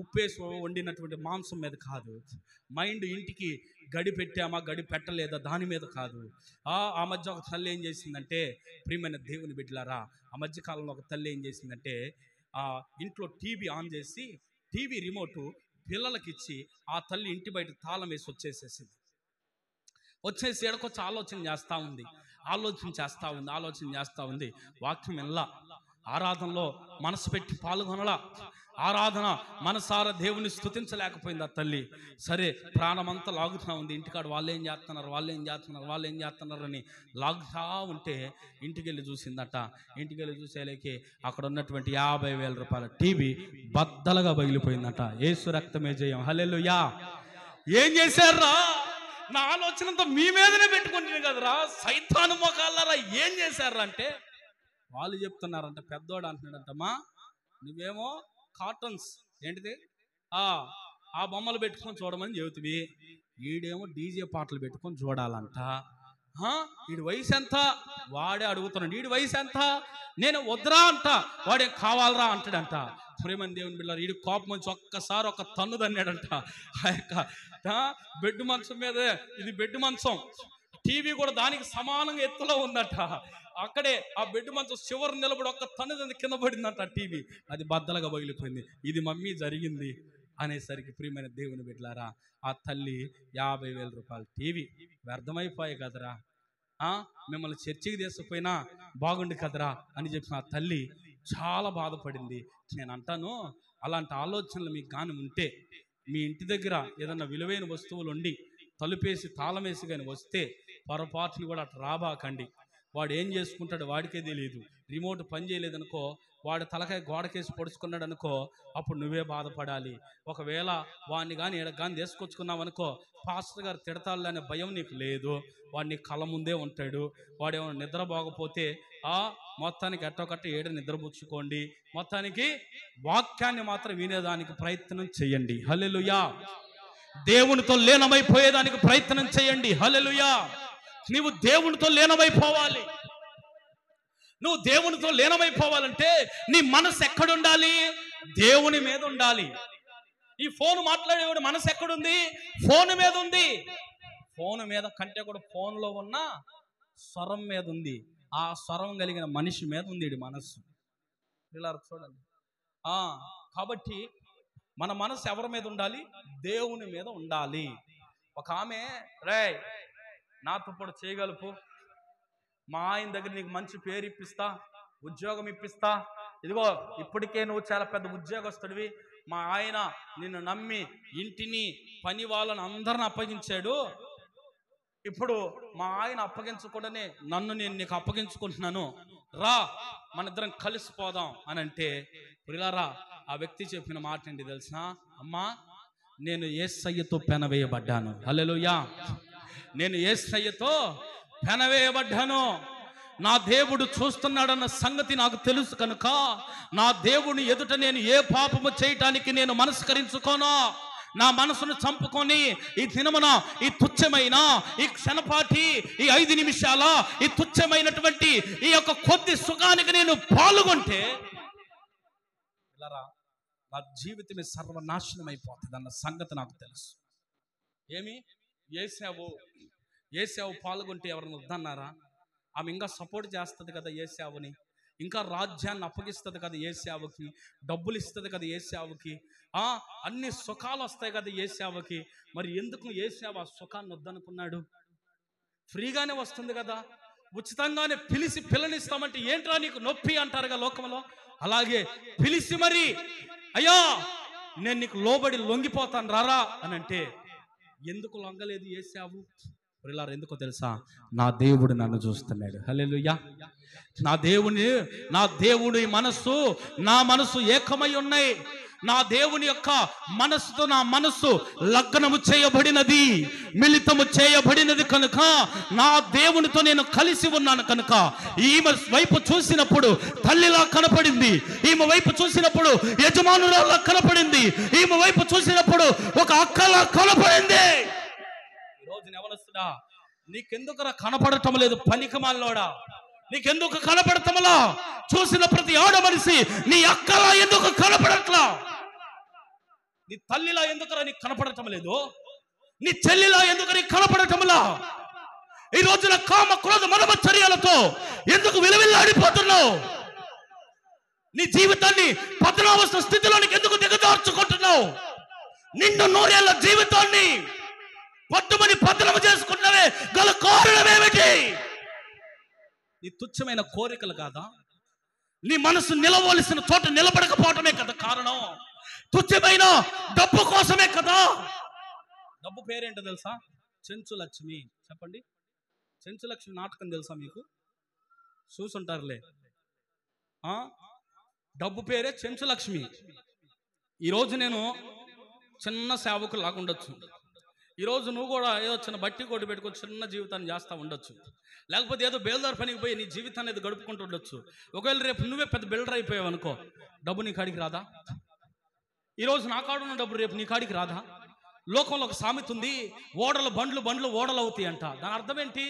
Speaker 1: ఉప్పేసి వండినటువంటి మాంసం మీద కాదు. మైండ్ ఇంటికి గడి పెట్టామా గడి పెట్టలేదా దాని మీద కాదు. ఆ మధ్య ఒక తల్లి ఏం చేసిందంటే, ప్రియమైన దేవుని బిడ్డలారా, ఆ మధ్యకాలంలో ఒక తల్లి ఏం చేసిందంటే, ఇంట్లో టీవీ ఆన్ చేసి టీవీ రిమోటు పిల్లలకి ఇచ్చి ఆ తల్లి ఇంటి బయట తాళం వేసి వచ్చేసి ఎడకొచ్చి ఆలోచన చేస్తూ ఉంది. వాక్యం ఎలా ఆరాధనలో మనసు పెట్టి పాల్గొనలా, ఆరాధన మనసారా దేవుని స్తుతించలేకపోయింది ఆ తల్లి. సరే ప్రాణమంతా లాగుతూ ఉంది. ఇంటికాడ వాళ్ళు ఏం చేస్తున్నారు అని లాగుతూ ఉంటే ఇంటికి వెళ్ళి చూసిందట. ఇంటికి వెళ్ళి చూసేలేకి అక్కడ ఉన్నటువంటి 50,000 రూపాయల టీవీ బద్దలుగా పగిలిపోయిందట. యేసు రక్తమే జయం, హల్లెలూయా. ఏం చేశారా? నా ఆలోచనంతా మీ మీదనే పెట్టుకుంటుంది కదరా సైతాను మొగాళ్ళరా. ఏం చేశారా అంటే వాళ్ళు చెప్తున్నారంట. పెద్దోడు అంటున్నాడంటమ్మా, నువ్వేమో కార్టూన్స్ ఏంటిది ఆ బొమ్మలు పెట్టుకొని చూడమని చెబుతుంది, వీడేమో డీజే పాటలు పెట్టుకొని చూడాలంట. వీడి వయసు ఎంత? వాడే అడుగుతున్నాడు, వీడి వయసు ఎంత? నేను వద్దురా అంట, వాడే కావాలరా అంటాడంట. ప్రేమ దేవుని బిడ్డలారా, వీడి కోపం వచ్చి ఒక్కసారి ఒక తన్ను తన్నాడంట. ఆ యొక్క బెడ్ మంచం మీద, ఇది బెడ్ మంచం, టీవీ కూడా దానికి సమానంగా ఎత్తులో ఉందట. అక్కడే ఆ బెడ్ మంచం చివరి నిలబడి ఒక్క తన్ను కింద పడిందంట. టీవీ అది బద్దలుగా పగిలిపోయింది. ఇది మమ్మీ జరిగింది అనేసరికి ప్రియమైన దేవుని బిడ్డలారా, ఆ తల్లి 50,000 రూపాయల టీవీ వ్యర్థమైపోయాయి కదరా, మిమ్మల్ని చర్చికి తీసుకుపోయినా బాగుండు కదరా అని చెప్పిన ఆ తల్లి చాలా బాధపడింది. నేను అంటాను, అలాంటి ఆలోచనలు మీకు కానీ ఉంటే, మీ ఇంటి దగ్గర ఏదన్నా విలువైన వస్తువులు ఉండి తలుపేసి తాళమేసి కానీ వస్తే పొరపాటుని కూడా అటు రాబాకండి. వాడు ఏం చేసుకుంటాడు వాడికే తెలియదు. రిమోట్ పని చేయలేదనుకో, వాడు తలకాయ గోడకేసి పొడుచుకున్నాడు అనుకో, అప్పుడు నువ్వే బాధపడాలి. ఒకవేళ వాడిని కానీ ఈడ కానీ తీసుకొచ్చుకున్నావు అనుకో, పాస్టర్ గారు తిడతాడు అనే భయం నీకు లేదు. వాడిని కళ్ళ ముందే ఉంటాడు. వాడేమో నిద్రపోకపోతే మొత్తానికి ఎట్టొకట్ట ఏడు నిద్రపుచ్చుకోండి. మొత్తానికి వాక్యాన్ని మాత్రం వినేదానికి ప్రయత్నం చేయండి. హల్లెలూయా. దేవునితో లీనమైపోయేదానికి ప్రయత్నం చేయండి. హల్లెలూయా. నీవు దేవునితో లీనమైపోవాలి. నువ్వు దేవునితో లీనమైపోవాలంటే నీ మనసు ఎక్కడుండాలి? దేవుని మీద ఉండాలి. ఈ ఫోన్ మాట్లాడేవాడు మనసు ఎక్కడుంది? ఫోన్ మీద ఉంది. ఫోన్ మీద కంటే కూడా ఫోన్లో ఉన్న స్వరం మీద ఉంది. ఆ స్వరం కలిగిన మనిషి మీద ఉంది ఈ మనస్సు. ఇలా చూడండి. కాబట్టి మన మనసు ఎవరి మీద ఉండాలి? దేవుని మీద ఉండాలి. ఒక ఆమె, రే నాతో పాటు చేయగలుపు, మా ఆయన దగ్గర నీకు మంచి పేరు ఇప్పిస్తా, ఉద్యోగం ఇప్పిస్తా, ఇదిగో ఇప్పటికే నువ్వు చాలా పెద్ద ఉద్యోగస్తుడివి, మా ఆయన నిన్ను నమ్మి ఇంటిని పని వాళ్ళని అందరిని అప్పగించాడు, ఇప్పుడు మా ఆయన అప్పగించకుండానే నన్ను నేను నీకు అప్పగించుకుంటున్నాను, రా మన ఇద్దరం కలిసిపోదాం అని అంటే, ప్రియులారా ఆ వ్యక్తి చెప్పిన మాట ఏంటి తెలుసా? అమ్మా, నేను యేసయ్యతో పెనవేయబడ్డాను. హల్లెలూయా. నేను యేసయ్యతో పెనవేయబడ్డాను. నా దేవుడు చూస్తున్నాడన్న సంగతి నాకు తెలుసు కనుక నా దేవుని ఎదుట నేను ఏ పాపము చేయటానికి నేను మనస్కరించుకోను. నా మనసును చంపుకొని ఈ దినమున ఈ తుచ్చమైన ఈ క్షణపాటి ఈ 5 నిమిషాల ఈ తుచ్చమైనటువంటి ఈ యొక్క కొద్ది సుఖానికి నేను పాల్గొంటే నా జీవితమే సర్వనాశనం అయిపోతుంది అన్న సంగతి నాకు తెలుసు. ఏమి ఏసావు పాల్గొంటే ఎవరిని వద్దన్నారా? ఆమె ఇంకా సపోర్ట్ చేస్తుంది కదా ఏసావుని, ఇంకా రాజ్యాన్ని అప్పగిస్తుంది కదా ఏసావుకి, డబ్బులు ఇస్తుంది కదా ఏసావుకి, అన్ని సుఖాలు వస్తాయి కదా ఏసావుకి. మరి ఎందుకు ఏసావు ఆ సుఖాన్ని వద్దనుకున్నాడు? ఫ్రీగానే వస్తుంది కదా, ఉచితంగానే పిలిచి పిల్లనిస్తామంటే ఏంట్రా నీకు నొప్పి అంటారుగా లోకంలో. అలాగే పిలిచి మరి అయ్యా నేను నీకు లోబడి లొంగిపోతాను రారా అని అంటే ఎందుకు లొంగలేదు ఏసావు? ప్రియులారా, ఎందుకో తెలుసా? నా దేవుడు నన్ను చూస్తున్నాడు. హల్లెలూయా. నా దేవుని మనస్సు నా మనస్సు ఏకమై ఉన్నాయి. నా దేవుని యొక్క మనస్సుతో నా మనస్సు లగ్నము చేయబడినది, మిళితము చేయబడినది కనుక నా దేవునితో నేను కలిసి ఉన్నాను కనుక ఈమె వైపు చూసినప్పుడు తల్లిలా కనపడింది, ఈమె వైపు చూసినప్పుడు యజమానురాల్లా కనపడింది, ఈమె వైపు చూసినప్పుడు ఒక అక్కలా కనపడింది. ఈరోజు ఎవరొస్తున్నా నీకెందుకు కనపడటం లేదు? పనికిమాలోడా, నీకెందుకు కనపడటంలా? చూసిన ప్రతి ఆడ మనిషి నీ అక్కలా ఎందుకు కనపడట్లా? నీ తల్లిలా ఎందుకు నీకు కనపడటం లేదు? నీ చెల్లిలా ఎందుకు నీకు కనపడటంలా? ఈ రోజున కామ క్రోధ మనమచర్యాలతో ఎందుకు విలువిల్లాడిపోతున్నావు? నీ జీవితాన్ని పతనావస్థ స్థితిలోనికి ఎందుకు దిగజార్చుకుంటున్నావు? నిన్ను 100 ఏళ్ల జీవితాన్ని పట్టుమని పతనం చేసుకుంటున్నవే గల కారణం ఏమిటి? నీ తుచ్చమైన కోరికలు కాదా? నీ మనసు నిలవలసిన చోట నిలబడకపోవటమే కదా కారణం? తుచ్చమైన డబ్బు కోసమే కదా. డబ్బు పేరేంటో తెలుసా? చెంచు లక్ష్మి. చెప్పండి, చెంచు లక్ష్మి నాటకం తెలుసా మీకు? చూసుంటారులే. డబ్బు పేరే చెంచు లక్ష్మి. ఈరోజు నేను చిన్న సేవకు లాగా ఉండొచ్చు. ఈరోజు నువ్వు కూడా ఏదో చిన్న బట్టి కొట్టి పెట్టుకొని చిన్న జీవితాన్ని చేస్తూ ఉండొచ్చు. లేకపోతే ఏదో బేల్దార్ పనికి పోయి నీ జీవితాన్ని ఏదో గడుపుకుంటూ ఉండొచ్చు. ఒకవేళ రేపు నువ్వే పెద్ద బిల్డర్ అయిపోయావు అనుకో, డబ్బు నీ కాడికి రాదా? ఈరోజు నా కాడున్న డబ్బు రేపు నీ కాడికి రాదా? లోకంలో ఒక సామెత ఉంది, ఓడలు బండ్లు ఓడలు అవుతాయి అంట. దాని అర్థం ఏంటి?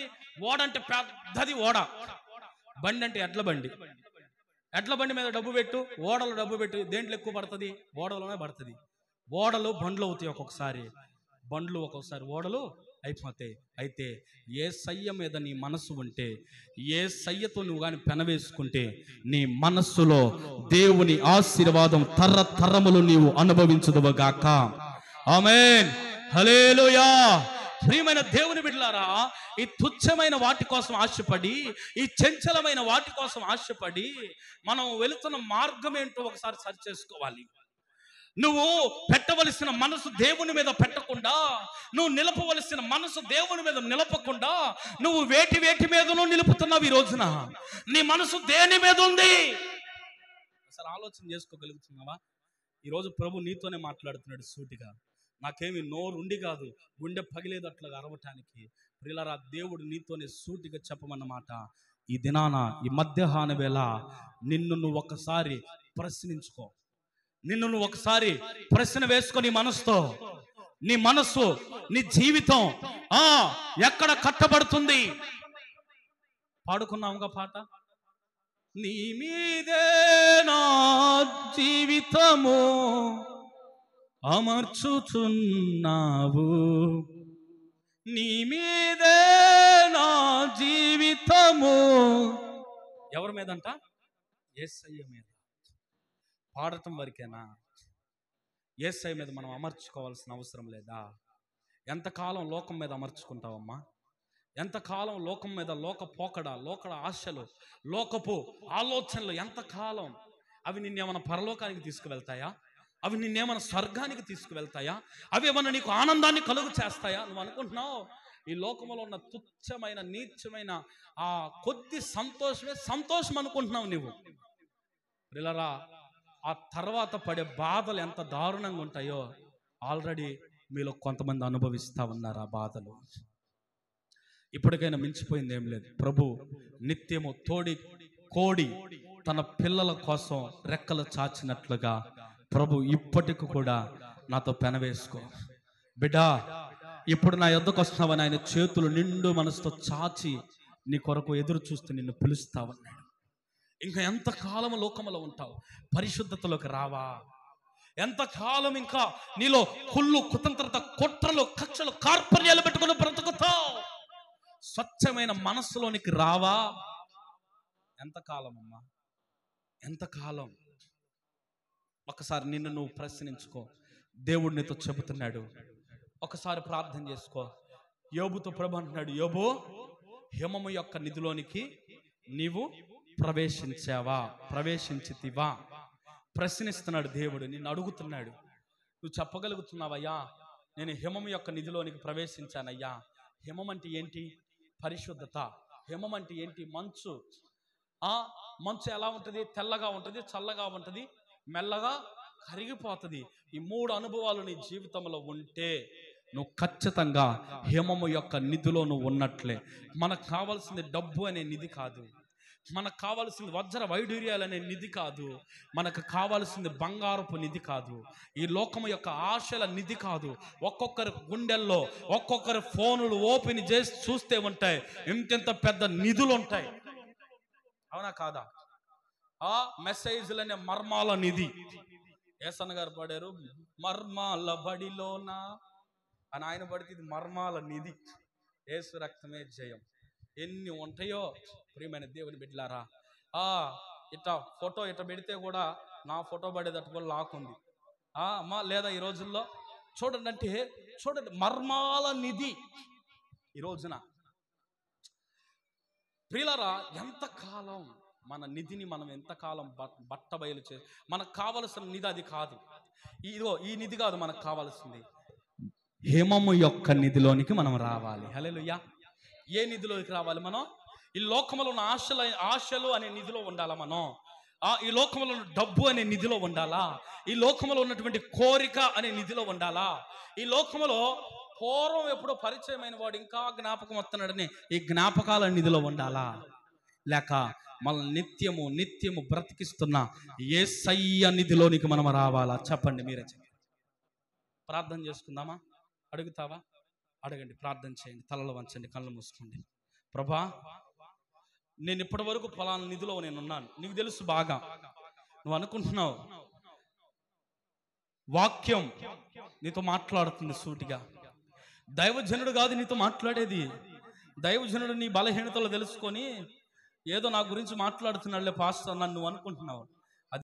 Speaker 1: ఓడ అంటే పెద్దది ఓడ, బండి అంటే ఎడ్ల బండి. ఎడ్ల బండి మీద డబ్బు పెట్టు, ఓడలు డబ్బు పెట్టు, దేంట్లో ఎక్కువ పడుతుంది? ఓడలోనే పడుతుంది. ఓడలు బండ్లు అవుతాయి ఒక్కొక్కసారి, బండ్లు ఒక్కొక్కసారి ఓడలు అయిపోతాయి. అయితే యేసయ్య మీద నీ మనస్సు ఉంటే, యేసయ్యతో నువ్వు కానీ పెనవేసుకుంటే, నీ మనస్సులో దేవుని ఆశీర్వాదం తరతరములు నీవు అనుభవించుదువుగాక. ఆమేన్, హల్లెలూయా. ప్రియమైన దేవుని బిడ్డలారా, ఈ తుచ్చమైన వాటి కోసం ఆశపడి, ఈ చంచలమైన వాటి కోసం ఆశపడి మనం వెళుతున్న మార్గం ఏంటో ఒకసారి సరి చేసుకోవాలి. నువ్వు పెట్టవలసిన మనసు దేవుని మీద పెట్టకుండా, నువ్వు నిలపవలసిన మనసు దేవుని మీద నిలపకుండా, నువ్వు వేటి మీదనూ నిలుపుతున్నావు. ఈ రోజున నీ మనసు దేని మీద ఉంది? అసలు ఆలోచన చేసుకోగలుగుతున్నావా? ఈరోజు ప్రభు నీతోనే మాట్లాడుతున్నాడు సూటిగా. నాకేమి నోరు ఉండి కాదు, గుండె పగిలేదు అట్లాగా అరవటానికి. ప్రియులారా, దేవుడు నీతోనే సూటిగా చెప్పమన్నమాట. ఈ దినాన, ఈ మధ్యాహ్న వేళ నిన్ను నువ్వు ఒకసారి ప్రశ్నించుకో. నిన్ను నువ్వు ఒకసారి ప్రశ్న వేసుకో. నీ మనసుతో, నీ మనస్సు, నీ జీవితం ఎక్కడ కట్టబడుతుంది? పాడుకున్నాముగా పాట, నీ మీదే నా జీవితము అమర్చుచున్నావు, నీ మీదే నా జీవితము. ఎవరి మీదంట? యేసయ్య మీద. పాడటం వరకేనా? యేసయ్య మీద మనం అమర్చుకోవాల్సిన అవసరం లేదా? ఎంతకాలం లోకం మీద అమర్చుకుంటావమ్మా? ఎంతకాలం లోకం మీద, లోక పోకడ, లోకడ ఆశలు, లోకపు ఆలోచనలు ఎంతకాలం? అవి నిన్నేమైనా పరలోకానికి తీసుకువెళ్తాయా? అవి నిన్నేమైనా స్వర్గానికి తీసుకువెళ్తాయా? అవి ఏమన్నా నీకు ఆనందాన్ని కలుగు చేస్తాయా? నువ్వు అనుకుంటున్నావు ఈ లోకంలో ఉన్న తుచ్చమైన నీచమైన ఆ కొద్ది సంతోషమే సంతోషం అనుకుంటున్నావు నువ్వు. ప్రియులారా, ఆ తర్వాత పడే బాధలు ఎంత దారుణంగా ఉంటాయో ఆల్రెడీ మీలో కొంతమంది అనుభవిస్తూ ఉన్నారు ఆ బాధలు. ఇప్పటికైనా మించిపోయింది ఏం లేదు. ప్రభు నిత్యము కోడి తన పిల్లల కోసం రెక్కలు చాచినట్లుగా ప్రభు ఇప్పటికి కూడా నాతో పెనవేసుకో. బిడ్డా, ఇప్పుడు నా యొద్దకు వస్తున్నావని ఆయన చేతులు నిండు మనసుతో చాచి నీ కొరకు ఎదురు చూస్తూ నిన్ను పిలుస్తావన్నాడు. ఇంకా ఎంతకాలం లోకములో ఉంటావు? పరిశుద్ధతలోకి రావా? ఎంతకాలం ఇంకా నీలో కుళ్ళు, కుతంత్రత, కుట్రలు, కక్షలు, కార్పర్యాలు పెట్టుకుని బ్రతుకుతావు? స్వచ్ఛమైన మనస్సులోనికి రావా? ఎంతకాలం అమ్మా? ఎంతకాలం? ఒకసారి నిన్ను నువ్వు ప్రశ్నించుకో. దేవుడు నీతో చెబుతున్నాడు. ఒకసారి ప్రార్థన చేసుకో. యోబుతో ప్రభు అంటున్నాడు, యోబు, హిమము యొక్క నిధిలోనికి నీవు ప్రవేశించితివా? ప్రశ్నిస్తున్నాడు దేవుడు, నిన్ను అడుగుతున్నాడు. నువ్వు చెప్పగలుగుతున్నావయ్యా, నేను హిమము యొక్క నిధిలోనికి ప్రవేశించానయ్యా? హిమం అంటే ఏంటి? పరిశుద్ధత. హిమం అంటే ఏంటి? మంచు. మంచు ఎలా ఉంటుంది? తెల్లగా ఉంటుంది, చల్లగా ఉంటుంది, మెల్లగా కరిగిపోతుంది. ఈ 3 అనుభవాలు నీ జీవితంలో ఉంటే నువ్వు ఖచ్చితంగా హిమము యొక్క నిధిలో నువ్వు ఉన్నట్లే. మనకు కావాల్సింది డబ్బు అనే నిధి కాదు, మనకు కావాల్సింది వజ్ర వైడూర్యాలు అనే నిధి కాదు, మనకు కావాల్సింది బంగారపు నిధి కాదు, ఈ లోకము యొక్క ఆశల నిధి కాదు. ఒక్కొక్కరి గుండెల్లో ఒక్కొక్కరి ఫోనులు ఓపెన్ చేసి చూస్తే ఉంటాయి ఇంత పెద్ద నిధులు ఉంటాయి. అవునా కాదా? ఆ మెసేజ్లనే మర్మాల నిధి, ఏసన్న గారు పాడారు, మర్మాల బడిలోన అని. ఆయన పడితే ఇది మర్మాల నిధి, యేసు రక్తమే జయం. ఎన్ని ఉంటాయో ప్రియమైన దేవుని బిడ్డలారా. ఇట్లా ఫోటో ఇట్లా పెడితే కూడా నా ఫోటో పడేటట్టు కూడా లాక్కుంది అమ్మా. లేదా ఈ రోజుల్లో చూడండి, అంటే చూడండి, మర్మాల నిధి ఈ రోజున. ప్రియులారా, ఎంతకాలం మన నిధిని మనం ఎంతకాలం బట్ట బయలు మనకు కావలసిన నిధి అది కాదు. ఇదిగో ఈ నిధి కాదు మనకు కావాల్సింది, హిమము యొక్క నిధిలోనికి మనం రావాలి. హల్లెలూయా. ఏ నిధిలోకి రావాలి మనం? ఈ లోకములో ఉన్న ఆశలు అనే నిధిలో ఉండాలా మనం. ఈ లోకంలో ఉన్న డబ్బు అనే నిధిలో ఉండాలా. ఈ లోకంలో ఉన్నటువంటి కోరిక అనే నిధిలో ఉండాలా. ఈ లోకంలో పూర్వం ఎప్పుడో పరిచయమైన వాడు ఇంకా జ్ఞాపకం వస్తున్నాడని ఈ జ్ఞాపకాల నిధిలో ఉండాలా, లేక మన నిత్యము బ్రతికిస్తున్న యేసయ్య నిధిలోనికి మనం రావాలా? చెప్పండి, మీరే చెప్పండి. ప్రార్థన చేసుకుందామా? అడుగుతావా? అడగండి, ప్రార్థన చేయండి, తలలు వంచండి, కళ్ళు మూసుకోండి. ప్రభా, నేను ఇప్పటి వరకు ఫలానా నిధిలో నేనున్నాను, నీకు తెలుసు బాగా. నువ్వు అనుకుంటున్నావు వాక్యం నీతో మాట్లాడుతుంది సూటిగా. దైవజనుడు కాదు నీతో మాట్లాడేది. దైవజనుడు నీ బలహీనతలు తెలుసుకొని ఏదో నా గురించి మాట్లాడుతున్నాడులే పాస్టర్ నన్ను అనుకుంటున్నావు.